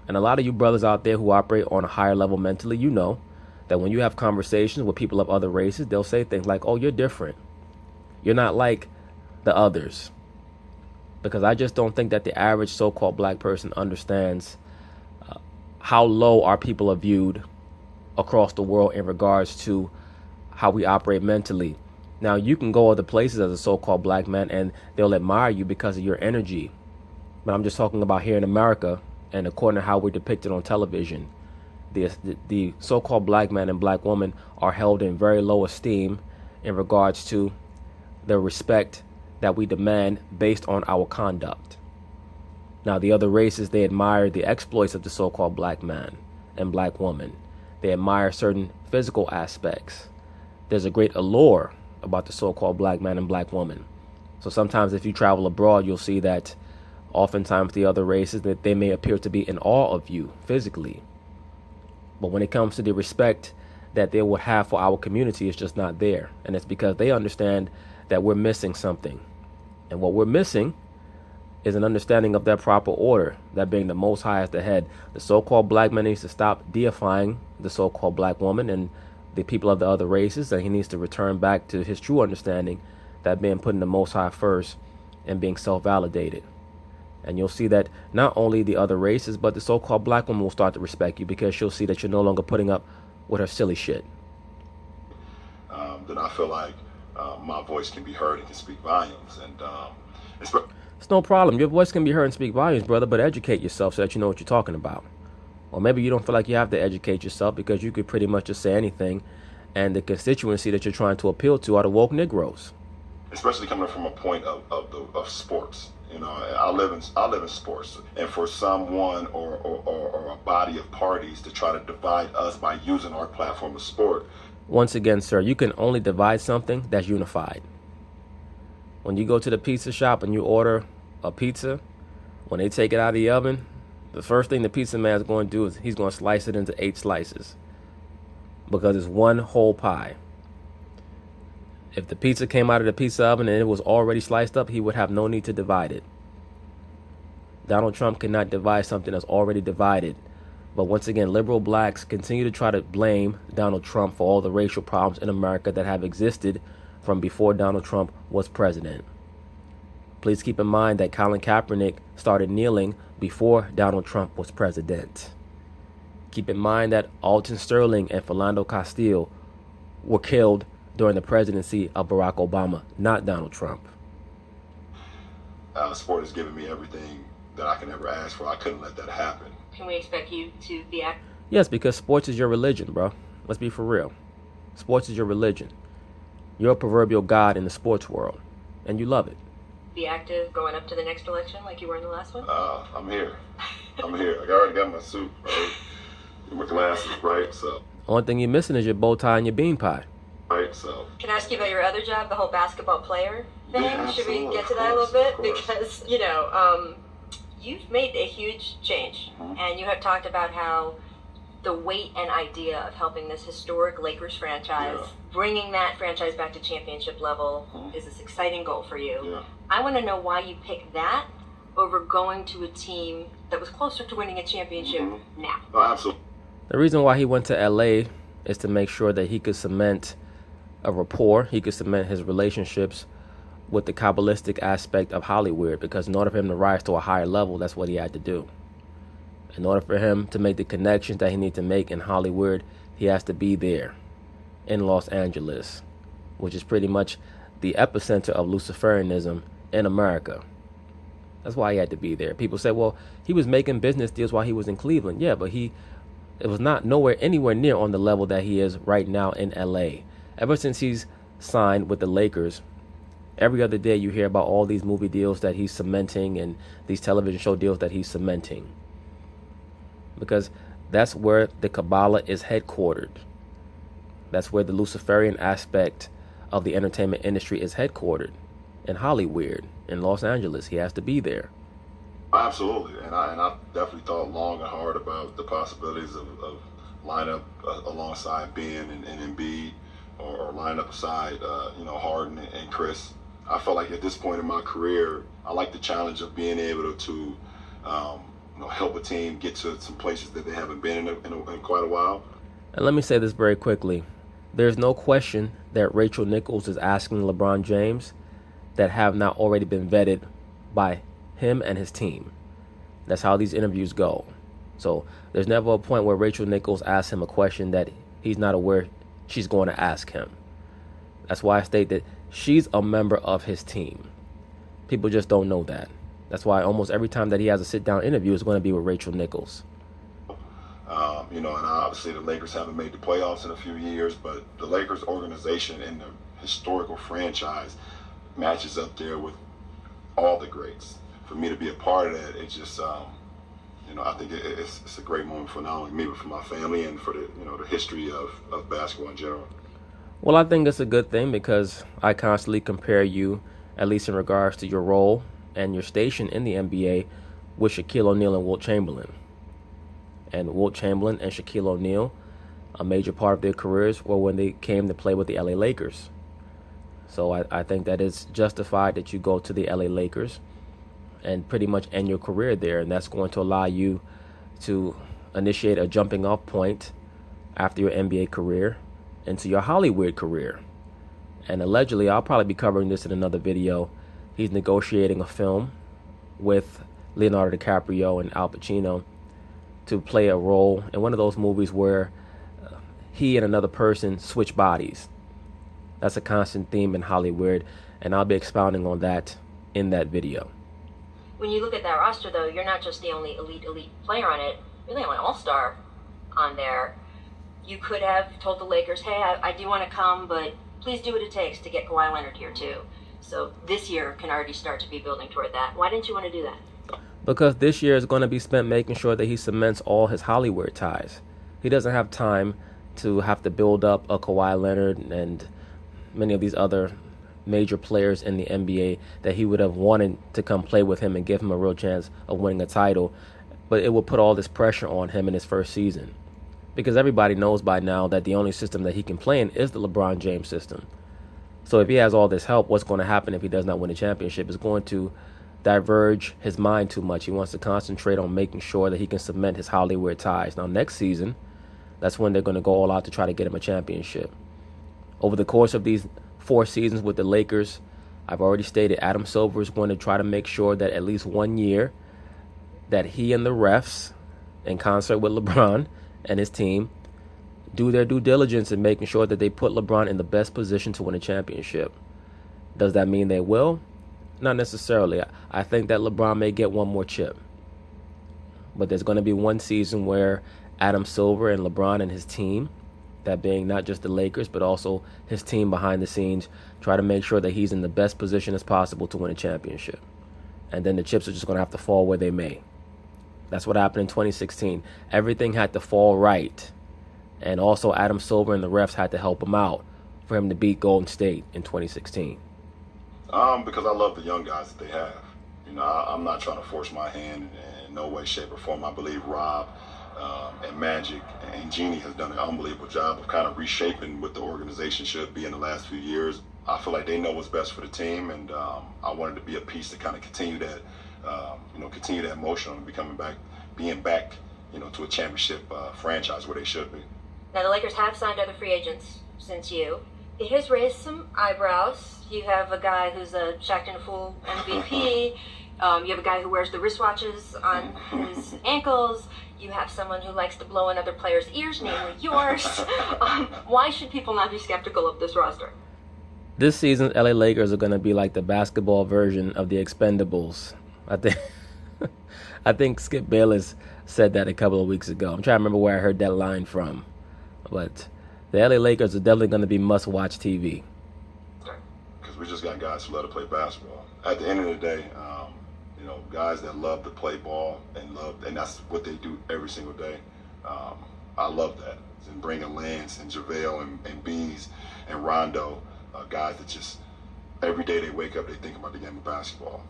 And a lot of you brothers out there who operate on a higher level mentally, you know that when you have conversations with people of other races, they'll say things like, oh, you're different. You're not like the others. Because I just don't think that the average so-called black person understands how low our people are viewed across the world in regards to how we operate mentally. Now, you can go other places as a so-called black man and they'll admire you because of your energy. But I'm just talking about here in America, and according to how we're depicted on television, the so-called black man and black woman are held in very low esteem in regards to the respect that we demand based on our conduct. Now, the other races, they admire the exploits of the so-called black man and black woman. They admire certain physical aspects. There's a great allure about the so-called black man and black woman. So sometimes if you travel abroad, you'll see that oftentimes the other races, that they may appear to be in awe of you physically. But when it comes to the respect that they would have for our community, it's just not there. And it's because they understand that we're missing something. And what we're missing is an understanding of that proper order, that being the Most High as the head. The so-called black man needs to stop deifying the so-called black woman and the people of the other races, and he needs to return back to his true understanding, that being putting the Most High first and being self-validated. And you'll see that not only the other races, but the so-called black woman will start to respect you, because she'll see that you're no longer putting up with her silly shit. That I feel like my voice can be heard and can speak volumes. And it's no problem. Your voice can be heard and speak volumes, brother, but educate yourself so that you know what you're talking about. Or maybe you don't feel like you have to educate yourself, because you could pretty much just say anything, and the constituency that you're trying to appeal to are the woke Negroes. Especially coming from a point of sports. You know, I live in sports, and for someone or a body of parties to try to divide us by using our platform of sport. Once again, sir, you can only divide something that's unified. When you go to the pizza shop and you order a pizza, when they take it out of the oven, the first thing the pizza man is going to do is he's going to slice it into 8 slices, because it's one whole pie. If the pizza came out of the pizza oven and it was already sliced up, he would have no need to divide it. Donald Trump cannot divide something that's already divided. But once again, liberal blacks continue to try to blame Donald Trump for all the racial problems in America that have existed from before Donald Trump was president. Please keep in mind that Colin Kaepernick started kneeling before Donald Trump was president. Keep in mind that Alton Sterling and Philando Castile were killed during the presidency of Barack Obama, not Donald Trump. Sport has given me everything that I can ever ask for. I couldn't let that happen. Can we expect you to be active? Yes, because sports is your religion, bro. Let's be for real. Sports is your religion. You're a proverbial god in the sports world, and you love it. Be active going up to the next election like you were in the last one? I'm here. I'm here. I already got my suit, right? My glasses, right? So. Only thing you're missing is your bow tie and your bean pie. Right, so. Can I ask you about your other job, the whole basketball player thing? Yeah, Should we get to of that a course, little bit? of course. Because, you've made a huge change. Mhm. And you have talked about how the weight and idea of helping this historic Lakers franchise, Yeah. bringing that franchise back to championship level Mhm. is this exciting goal for you. Yeah. I want to know why you picked that over going to a team that was closer to winning a championship Mhm. now. No, absolutely. The reason why he went to LA is to make sure that he could cement a rapport, he could cement his relationships with the Kabbalistic aspect of Hollywood, because in order for him to rise to a higher level, that's what he had to do. In order for him to make the connections that he needs to make in Hollywood, he has to be there in Los Angeles, which is pretty much the epicenter of Luciferianism in America. That's why he had to be there. People say, well, he was making business deals while he was in Cleveland. Yeah, but it was not anywhere near on the level that he is right now in LA. Ever since he's signed with the Lakers, every other day you hear about all these movie deals that he's cementing and these television show deals that he's cementing. Because that's where the Kabbalah is headquartered. That's where the Luciferian aspect of the entertainment industry is headquartered. in Hollywood, in Los Angeles. He has to be there. Absolutely, and I definitely thought long and hard about the possibilities of line up alongside Ben and Embiid, or line up aside, Harden and Chris. I felt like at this point in my career, I like the challenge of being able to help a team get to some places that they haven't been in quite a while. And let me say this very quickly. There's no question that Rachel Nichols is asking LeBron James that have not already been vetted by him and his team. That's how these interviews go. So there's never a point where Rachel Nichols asks him a question that he's not aware she's going to ask him. That's why I state that she's a member of his team. People just don't know that. That's why almost every time that he has a sit-down interview, it's going to be with Rachel Nichols. And obviously the Lakers haven't made the playoffs in a few years, but the Lakers organization and the historical franchise matches up there with all the greats. For me to be a part of that, it's just, I think it's a great moment for not only me, but for my family and for the history of basketball in general. Well, I think it's a good thing because I constantly compare you, at least in regards to your role and your station in the NBA, with Shaquille O'Neal and Wilt Chamberlain. And Wilt Chamberlain and Shaquille O'Neal, a major part of their careers were when they came to play with the LA Lakers. So I think that it's justified that you go to the LA Lakers and pretty much end your career there. And that's going to allow you to initiate a jumping off point after your NBA career into your Hollywood career. And allegedly, I'll probably be covering this in another video, he's negotiating a film with Leonardo DiCaprio and Al Pacino to play a role in one of those movies where he and another person switch bodies. That's a constant theme in Hollywood, and I'll be expounding on that in that video. When you look at that roster, though, you're not just the only elite player on it. You're the only all-star on there. You could have told the Lakers, hey, I do want to come, but please do what it takes to get Kawhi Leonard here, too. So this year can already start to be building toward that. Why didn't you want to do that? Because this year is going to be spent making sure that he cements all his Hollywood ties. He doesn't have time to have to build up a Kawhi Leonard and many of these other major players in the NBA that he would have wanted to come play with him and give him a real chance of winning a title. But it will put all this pressure on him in his first season. Because everybody knows by now that the only system that he can play in is the LeBron James system. So if he has all this help, what's going to happen if he does not win a championship is going to diverge his mind too much. He wants to concentrate on making sure that he can cement his Hollywood ties. Now, next season, that's when they're going to go all out to try to get him a championship. Over the course of these 4 seasons with the Lakers, I've already stated Adam Silver is going to try to make sure that at least 1 year that he and the refs, in concert with LeBron and his team, do their due diligence in making sure that they put LeBron in the best position to win a championship. Does that mean they will? Not necessarily. I think that LeBron may get one more chip. But there's going to be one season where Adam Silver and LeBron and his team, that being not just the Lakers, but also his team behind the scenes, try to make sure that he's in the best position as possible to win a championship. And then the chips are just going to have to fall where they may. That's what happened in 2016. Everything had to fall right. And also Adam Silver and the refs had to help him out for him to beat Golden State in 2016. Because I love the young guys that they have. I'm not trying to force my hand in no way, shape, or form. I believe Rob and Magic and Jeannie has done an unbelievable job of kind of reshaping what the organization should be in the last few years. I feel like they know what's best for the team, and I wanted to be a piece to kind of continue that, continue that motion on being back, to a championship franchise where they should be. Now, the Lakers have signed other free agents since you. It has raised some eyebrows. You have a guy who's a Shaqtin' a Fool MVP. You have a guy who wears the wristwatches on his ankles. You have someone who likes to blow in other players' ears, namely yours. Why should people not be skeptical of this roster? This season's LA Lakers are going to be like the basketball version of the Expendables. I think Skip Bayless said that a couple of weeks ago. I'm trying to remember where I heard that line from. But the LA Lakers are definitely going to be must-watch TV. Because we just got guys who love to play basketball. At the end of the day, guys that love to play ball and that's what they do every single day. I love that. And bringing Lance and JaVale and Bees and Rondo, guys that just every day they wake up, they think about the game of basketball.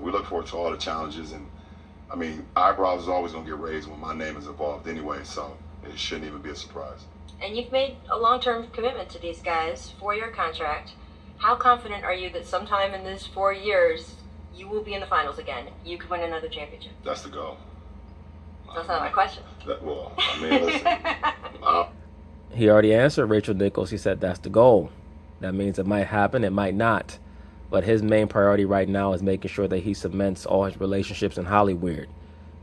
We look forward to all the challenges, and I mean, eyebrows is always going to get raised when my name is involved anyway, so it shouldn't even be a surprise. And you've made a long-term commitment to these guys, 4-year contract. How confident are you that sometime in these 4 years you will be in the finals again? You could win another championship. That's the goal. That's not my question. Listen. He already answered Rachel Nichols. He said that's the goal. That means it might happen, it might not. But his main priority right now is making sure that he cements all his relationships in Hollywood.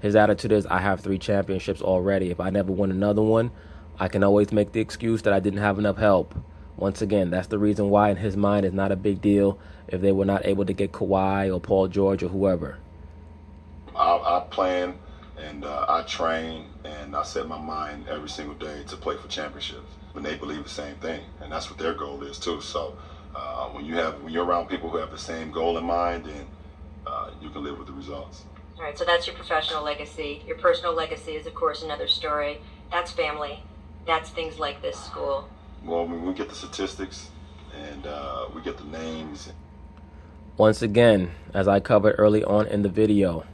His attitude is, I have 3 championships already. If I never win another one, I can always make the excuse that I didn't have enough help. Once again, that's the reason why in his mind it's not a big deal if they were not able to get Kawhi or Paul George or whoever. I plan and I train and I set my mind every single day to play for championships. And they believe the same thing, and that's what their goal is too. So when you're around people who have the same goal in mind, then you can live with the results. All right, so that's your professional legacy. Your personal legacy is, of course, another story. That's family. That's things like this school. Well, when we get the statistics and we get the names. Once again, as I covered early on in the video,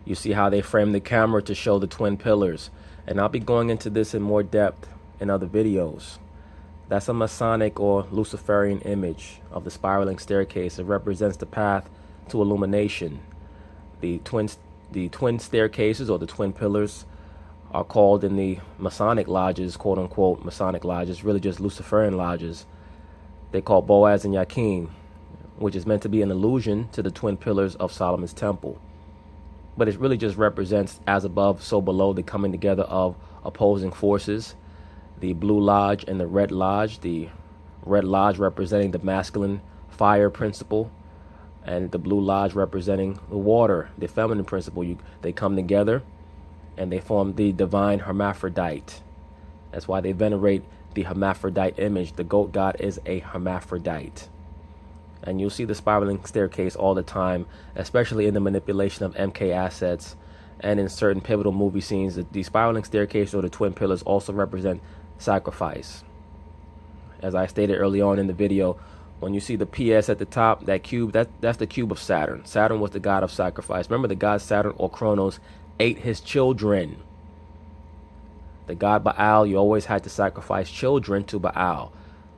you see how they frame the camera to show the twin pillars. And I'll be going into this in more depth in other videos. That's a Masonic or Luciferian image of the spiraling staircase. It represents the path to illumination. The twin staircases or the twin pillars are called in the Masonic lodges, quote unquote Masonic lodges, really just Luciferian lodges. They call Boaz and Yakin, which is meant to be an allusion to the twin pillars of Solomon's temple. But it really just represents as above, so below, the coming together of opposing forces. The Blue Lodge and the Red Lodge. The Red Lodge representing the masculine fire principle, and the Blue Lodge representing the water, the feminine principle. They come together and they form the divine hermaphrodite. That's why they venerate the hermaphrodite image. The goat god is a hermaphrodite. And you'll see the spiraling staircase all the time, especially in the manipulation of MK assets and in certain pivotal movie scenes. The spiraling staircase or the twin pillars also represent sacrifice. As I stated early on in the video, when you see the PS at the top, that cube, that's the cube of Saturn. Saturn was the god of sacrifice. Remember, the god Saturn or Kronos ate his children. The god Baal, you always had to sacrifice children to Baal.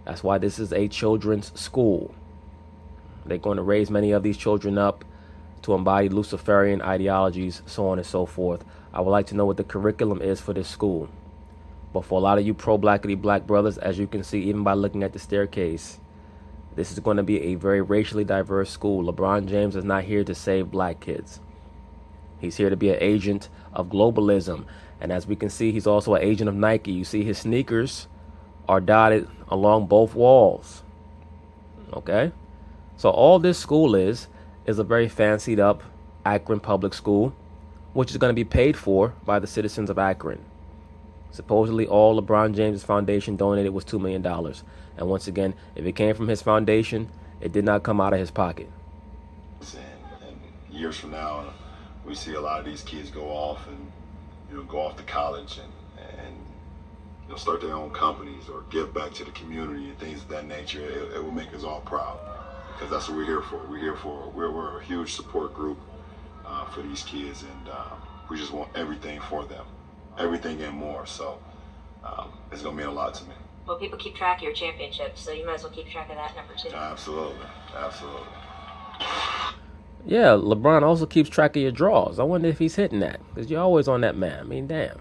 That's why this is a children's school. They're going to raise many of these children up to embody Luciferian ideologies, so on and so forth. I would like to know what the curriculum is for this school. But for a lot of you pro-blackity black brothers, as you can see even by looking at the staircase, this is going to be a very racially diverse school. LeBron James is not here to save black kids. He's here to be an agent of globalism. And as we can see, he's also an agent of Nike. You see his sneakers are dotted along both walls. Okay? So all this school is a very fancied up Akron public school, which is going to be paid for by the citizens of Akron. Supposedly all LeBron James' foundation donated was $2 million. And once again, if it came from his foundation, it did not come out of his pocket. And years from now, we see a lot of these kids go off and go off to college and start their own companies or give back to the community and things of that nature. It will make us all proud, because that's what we're here for. We're a huge support group for these kids, and we just want everything for them, everything and more. So it's gonna mean a lot to me. Well, people keep track of your championships, so you might as well keep track of that number too. Absolutely. Yeah, LeBron also keeps track of your draws. I wonder if he's hitting that, because you're always on that man. I mean, damn.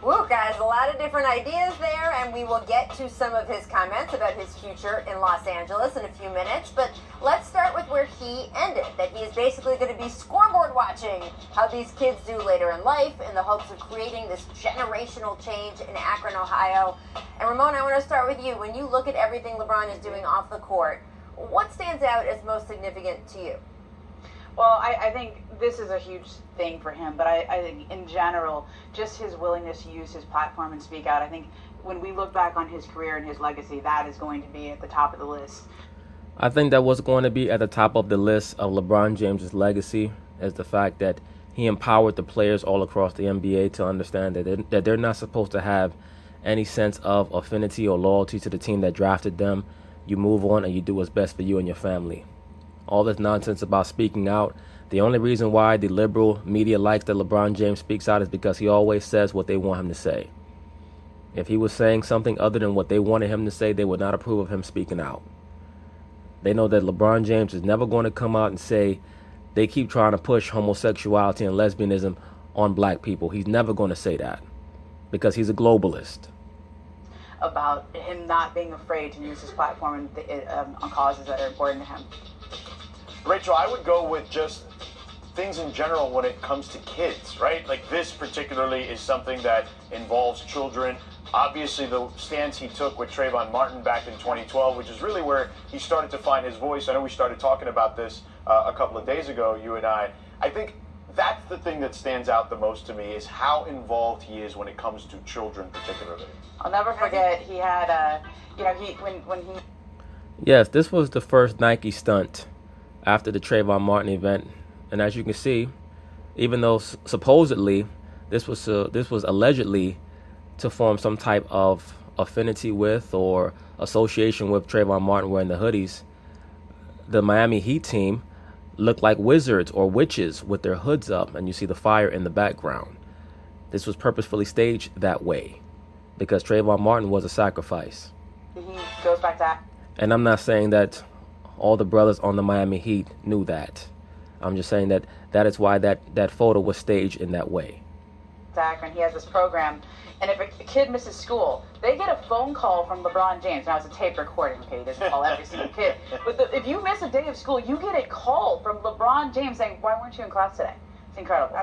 Woo, guys, a lot of different ideas there, and we will get to some of his comments about his future in Los Angeles in a few minutes. But let's start with where he ended, that he is basically going to be scoreboard watching how these kids do later in life in the hopes of creating this generational change in Akron, Ohio. And Ramon, I want to start with you. When you look at everything LeBron is doing off the court, what stands out as most significant to you? Well, I think this is a huge thing for him, but I think in general, just his willingness to use his platform and speak out, I think when we look back on his career and his legacy, that is going to be at the top of the list. I think that what's going to be at the top of the list of LeBron James's legacy is the fact that he empowered the players all across the NBA to understand that they're not supposed to have any sense of affinity or loyalty to the team that drafted them. You move on and you do what's best for you and your family. All this nonsense about speaking out, the only reason why the liberal media likes that LeBron James speaks out is because he always says what they want him to say. If he was saying something other than what they wanted him to say, they would not approve of him speaking out. They know that LeBron James is never going to come out and say they keep trying to push homosexuality and lesbianism on black people. He's never going to say that because he's a globalist. About him not being afraid to use his platform on causes that are important to him. Rachel, I would go with just things in general when it comes to kids, right? Like this particularly is something that involves children. Obviously, the stance he took with Trayvon Martin back in 2012, which is really where he started to find his voice. I know we started talking about this a couple of days ago, you and I. I think that's the thing that stands out the most to me is how involved he is when it comes to children particularly. I'll never forget he had, when he... Yes, this was the first Nike stunt after the Trayvon Martin event. And as you can see, even though supposedly this was allegedly to form some type of affinity with or association with Trayvon Martin wearing the hoodies, the Miami Heat team looked like wizards or witches with their hoods up, and you see the fire in the background. This was purposefully staged that way because Trayvon Martin was a sacrifice. He goes back to that. And I'm not saying that all the brothers on the Miami Heat knew that. I'm just saying that that is why that photo was staged in that way. And he has this program, and if a kid misses school, they get a phone call from LeBron James. Now, it's a tape recording, okay? He doesn't call every single kid. But if you miss a day of school, you get a call from LeBron James saying, why weren't you in class today? It's incredible.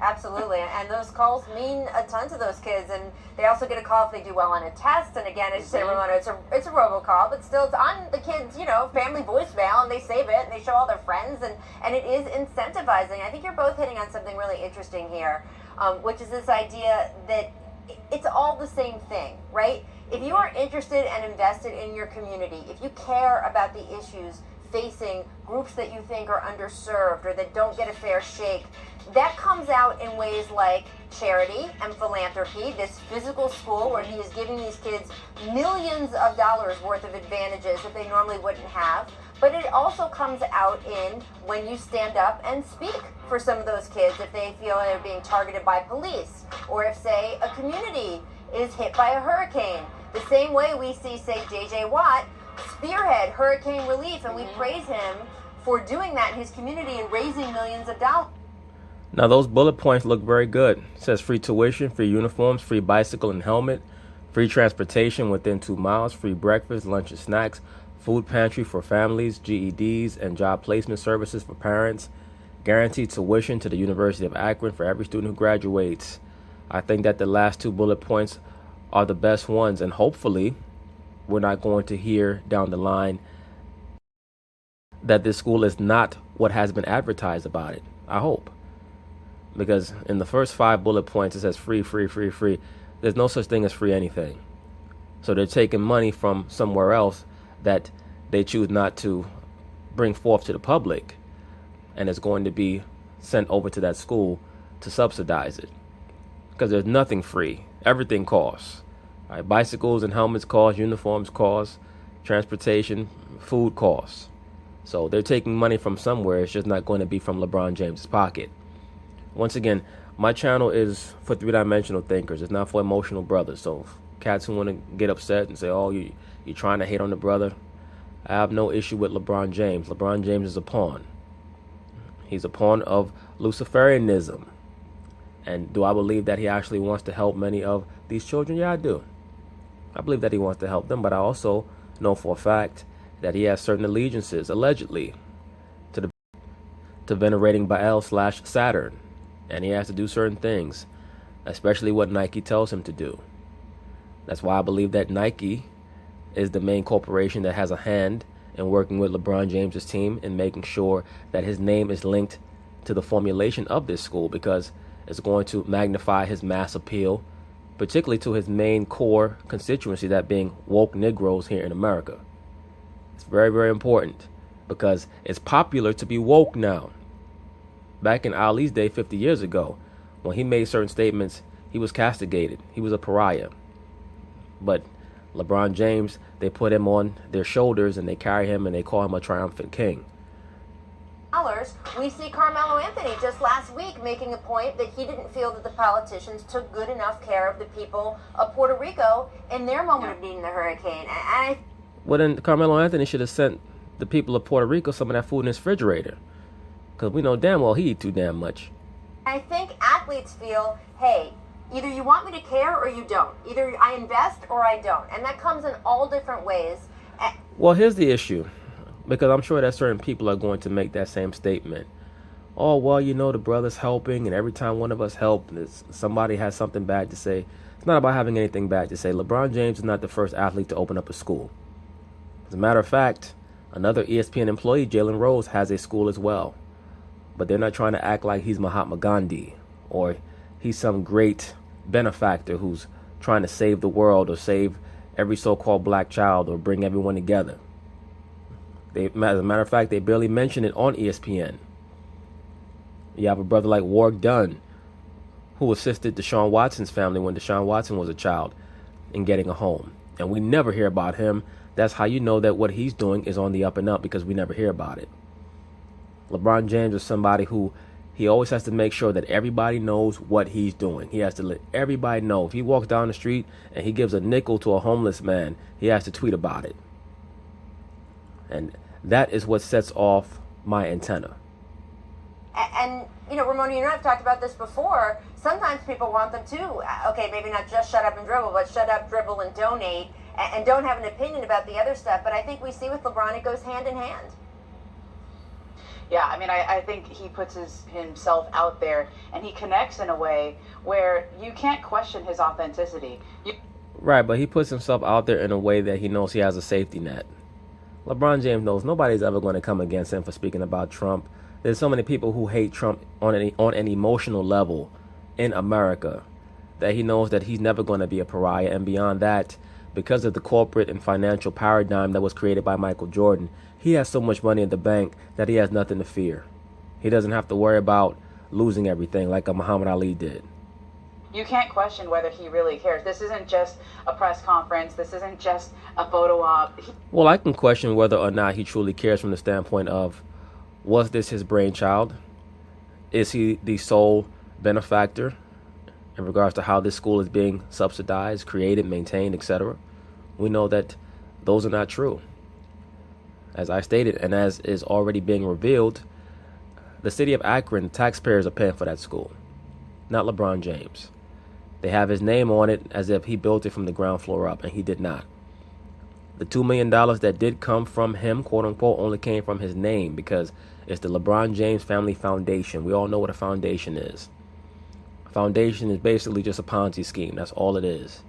Absolutely, and those calls mean a ton to those kids, and they also get a call if they do well on a test. And again, as you say, Ramona, it's a robocall, but still it's on the kids, family voicemail, and they save it and they show all their friends, and it is incentivizing. I think you're both hitting on something really interesting here, which is this idea that it's all the same thing, right? If you are interested and invested in your community, if you care about the issues facing groups that you think are underserved or that don't get a fair shake, that comes out in ways like charity and philanthropy, this physical school where he is giving these kids millions of dollars worth of advantages that they normally wouldn't have. But it also comes out in when you stand up and speak for some of those kids if they feel they're being targeted by police, or if, say, a community is hit by a hurricane. The same way we see, say, J.J. Watt spearhead hurricane relief, and we praise him for doing that in his community and raising millions of dollars. Now, those bullet points look very good. It says free tuition, free uniforms, free bicycle and helmet, free transportation within 2 miles, free breakfast, lunch and snacks, food pantry for families, GEDs and job placement services for parents, guaranteed tuition to the University of Akron for every student who graduates. I think that the last 2 bullet points are the best ones, and hopefully we're not going to hear down the line that this school is not what has been advertised about it. I hope. Because in the first 5 bullet points, it says free, free, free, free. There's no such thing as free anything. So they're taking money from somewhere else that they choose not to bring forth to the public, and it's going to be sent over to that school to subsidize it. Because there's nothing free. Everything costs. All right, bicycles and helmets cost, uniforms cost, transportation, food costs. So they're taking money from somewhere. It's just not going to be from LeBron James' pocket. Once again, my channel is for 3-dimensional thinkers. It's not for emotional brothers. So cats who want to get upset and say, oh, you're trying to hate on the brother. I have no issue with LeBron James. LeBron James is a pawn. He's a pawn of Luciferianism. And do I believe that he actually wants to help many of these children? Yeah, I do. I believe that he wants to help them, but I also know for a fact that he has certain allegiances, allegedly, to venerating Baal/Saturn. And he has to do certain things, especially what Nike tells him to do. That's why I believe that Nike is the main corporation that has a hand in working with LeBron James' team and making sure that his name is linked to the formulation of this school, because it's going to magnify his mass appeal, particularly to his main core constituency, that being woke Negroes here in America. It's very, very important because it's popular to be woke now. Back in Ali's day 50 years ago, when he made certain statements, he was castigated. He was a pariah. But LeBron James, they put him on their shoulders and they carry him and they call him a triumphant king. We see Carmelo Anthony just last week making a point that he didn't feel that the politicians took good enough care of the people of Puerto Rico in their moment of needing the hurricane. Well, then Carmelo Anthony should have sent the people of Puerto Rico some of that food in his refrigerator, because we know damn well he eat too damn much. I think athletes feel, hey, either you want me to care or you don't. Either I invest or I don't. And that comes in all different ways. Well, here's the issue, because I'm sure that certain people are going to make that same statement. Oh, well, you know, the brother's helping, and every time one of us help, somebody has something bad to say. It's not about having anything bad to say. LeBron James is not the first athlete to open up a school. As a matter of fact, another ESPN employee, Jalen Rose, has a school as well. But they're not trying to act like he's Mahatma Gandhi or he's some great benefactor who's trying to save the world or save every so-called black child or bring everyone together. As a matter of fact, they barely mention it on ESPN. You have a brother like Warrick Dunn, who assisted Deshaun Watson's family when Deshaun Watson was a child in getting a home. And we never hear about him. That's how you know that what he's doing is on the up and up, because we never hear about it. LeBron James is somebody who he always has to make sure that everybody knows what he's doing. He has to let everybody know. If he walks down the street and he gives a nickel to a homeless man, he has to tweet about it. And that is what sets off my antenna. And, you know, Ramona, you and I have talked about this before. Sometimes people want them to, okay, maybe not just shut up and dribble, but shut up, dribble, and donate, and don't have an opinion about the other stuff. But I think we see with LeBron, it goes hand in hand. Yeah, I mean, I think he puts himself out there, and he connects in a way where you can't question his authenticity. Right, but he puts himself out there in a way that he knows he has a safety net. LeBron James knows nobody's ever going to come against him for speaking about Trump. There's so many people who hate Trump on an emotional level in America that he knows that he's never going to be a pariah. And beyond that, because of the corporate and financial paradigm that was created by Michael Jordan, he has so much money in the bank that he has nothing to fear. He doesn't have to worry about losing everything like a Muhammad Ali did. You can't question whether he really cares. This isn't just a press conference. This isn't just a photo op. Well, I can question whether or not he truly cares from the standpoint of, was this his brainchild? Is he the sole benefactor in regards to how this school is being subsidized, created, maintained, etc.? We know that those are not true. As I stated, and as is already being revealed, the city of Akron, taxpayers are paying for that school, not LeBron James. They have his name on it as if he built it from the ground floor up, and he did not. The $2 million that did come from him, quote unquote, only came from his name because it's the LeBron James Family Foundation. We all know what a foundation is. A foundation is basically just a Ponzi scheme. That's all it is.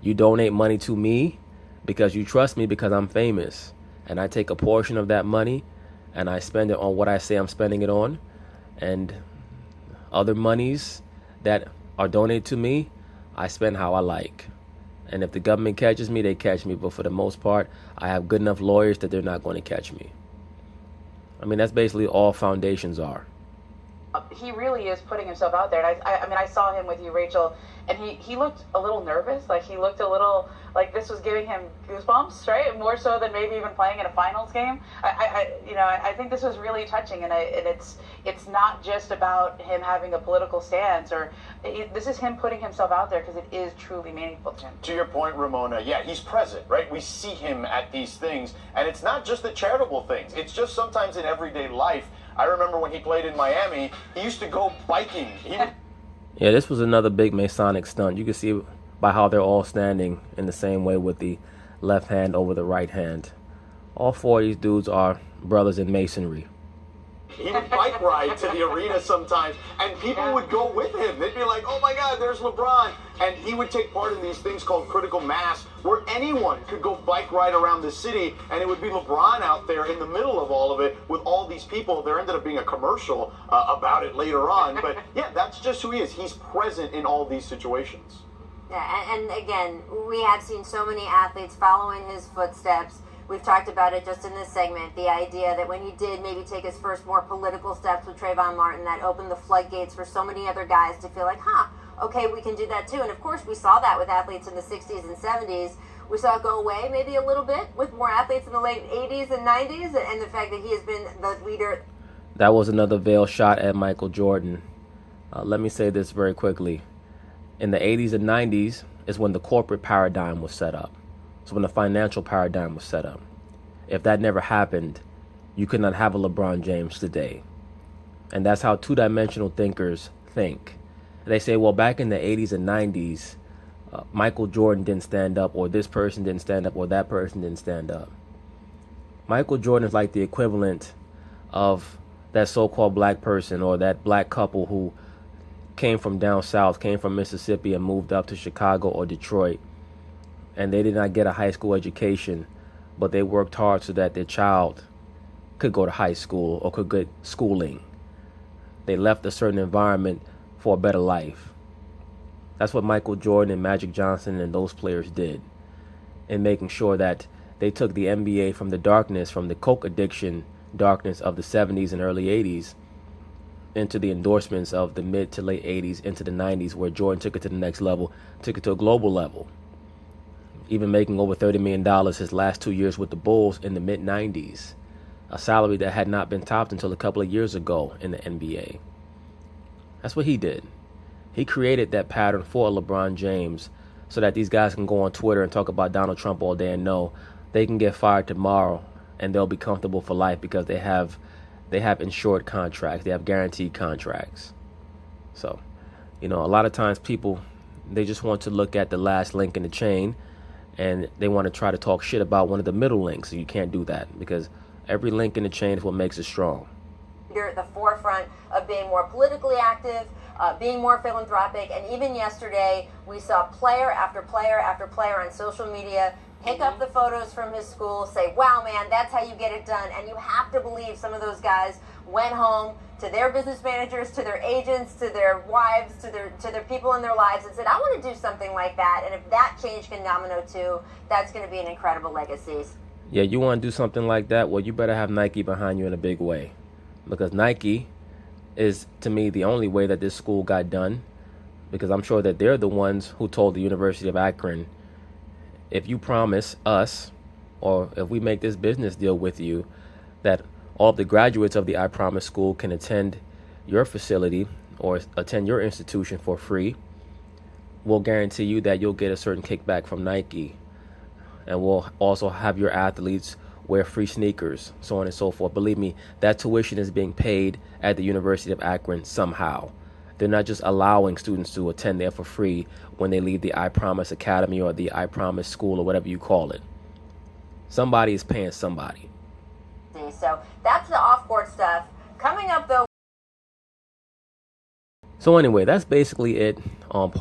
You donate money to me because you trust me because I'm famous. And I take a portion of that money and I spend it on what I say I'm spending it on. And other monies that are donated to me, I spend how I like. And if the government catches me, they catch me. But for the most part, I have good enough lawyers that they're not going to catch me. I mean, that's basically all foundations are. He really is putting himself out there. And I mean, I saw him with you, Rachel, and he looked a little nervous. Like, he looked a little like this was giving him goosebumps, right? More so than maybe even playing in a finals game. I think this was really touching, and it's not just about him having a political stance, this is him putting himself out there because it is truly meaningful to him. To your point, Ramona, yeah, he's present, right? We see him at these things, and it's not just the charitable things. It's just sometimes in everyday life. I remember when he played in Miami, he used to go biking. Yeah, this was another big Masonic stunt. You can see by how they're all standing in the same way with the left hand over the right hand. All four of these dudes are brothers in Masonry. He would bike ride to the arena sometimes, and people would go with him. They'd be like, oh my God, there's LeBron. And he would take part in these things called critical mass, where anyone could go bike ride around the city, and it would be LeBron out there in the middle of all of it with all these people. There ended up being a commercial about it later on. But yeah, that's just who he is. He's present in all these situations. Yeah, and again, we have seen so many athletes follow in his footsteps. We've talked about it just in this segment, the idea that when he did maybe take his first more political steps with Trayvon Martin, that opened the floodgates for so many other guys to feel like, okay, we can do that too. And of course, we saw that with athletes in the 60s and 70s. We saw it go away maybe a little bit with more athletes in the late 80s and 90s, and the fact that he has been the leader. That was another veiled shot at Michael Jordan. Let me say this very quickly. In the 80s and 90s is when the corporate paradigm was set up. So when the financial paradigm was set up. If that never happened, you could not have a LeBron James today. And that's how two-dimensional thinkers think. They say, well, back in the 80s and 90s, Michael Jordan didn't stand up, or this person didn't stand up, or that person didn't stand up. Michael Jordan is like the equivalent of that so-called black person or that black couple who came from down south, came from Mississippi and moved up to Chicago or Detroit. And they did not get a high school education, but they worked hard so that their child could go to high school or could get schooling. They left a certain environment for a better life. That's what Michael Jordan and Magic Johnson and those players did, in making sure that they took the NBA from the darkness, from the coke addiction darkness of the 70s and early 80s, into the endorsements of the mid to late 80s, into the 90s, where Jordan took it to the next level, took it to a global level, even making over $30 million his last 2 years with the Bulls in the mid 90s, a salary that had not been topped until a couple of years ago in the NBA. That's what he did. He created that pattern for LeBron James so that these guys can go on Twitter and talk about Donald Trump all day and know they can get fired tomorrow and they'll be comfortable for life because they have insured contracts, they have guaranteed contracts. So, a lot of times people, they just want to look at the last link in the chain and they want to try to talk shit about one of the middle links. So you can't do that because every link in the chain is what makes it strong. You're at the forefront of being more politically active, being more philanthropic, and even yesterday we saw player after player after player on social media pick up the photos from his school, say, wow, man, that's how you get it done. And you have to believe some of those guys went home to their business managers, to their agents, to their wives, to their people in their lives and said, I want to do something like that. And if that change can domino too, that's going to be an incredible legacy. Yeah, you want to do something like that? Well, you better have Nike behind you in a big way. Because Nike is, to me, the only way that this school got done. Because I'm sure that they're the ones who told the University of Akron, if you promise us, or if we make this business deal with you, that all of the graduates of the I Promise School can attend your facility or attend your institution for free, we'll guarantee you that you'll get a certain kickback from Nike. And we'll also have your athletes wear free sneakers, so on and so forth. Believe me, that tuition is being paid at the University of Akron somehow. They're not just allowing students to attend there for free when they leave the I Promise Academy or the I Promise School or whatever you call it. Somebody is paying somebody. So that's the off-court stuff. Coming up, though. So anyway, that's basically it on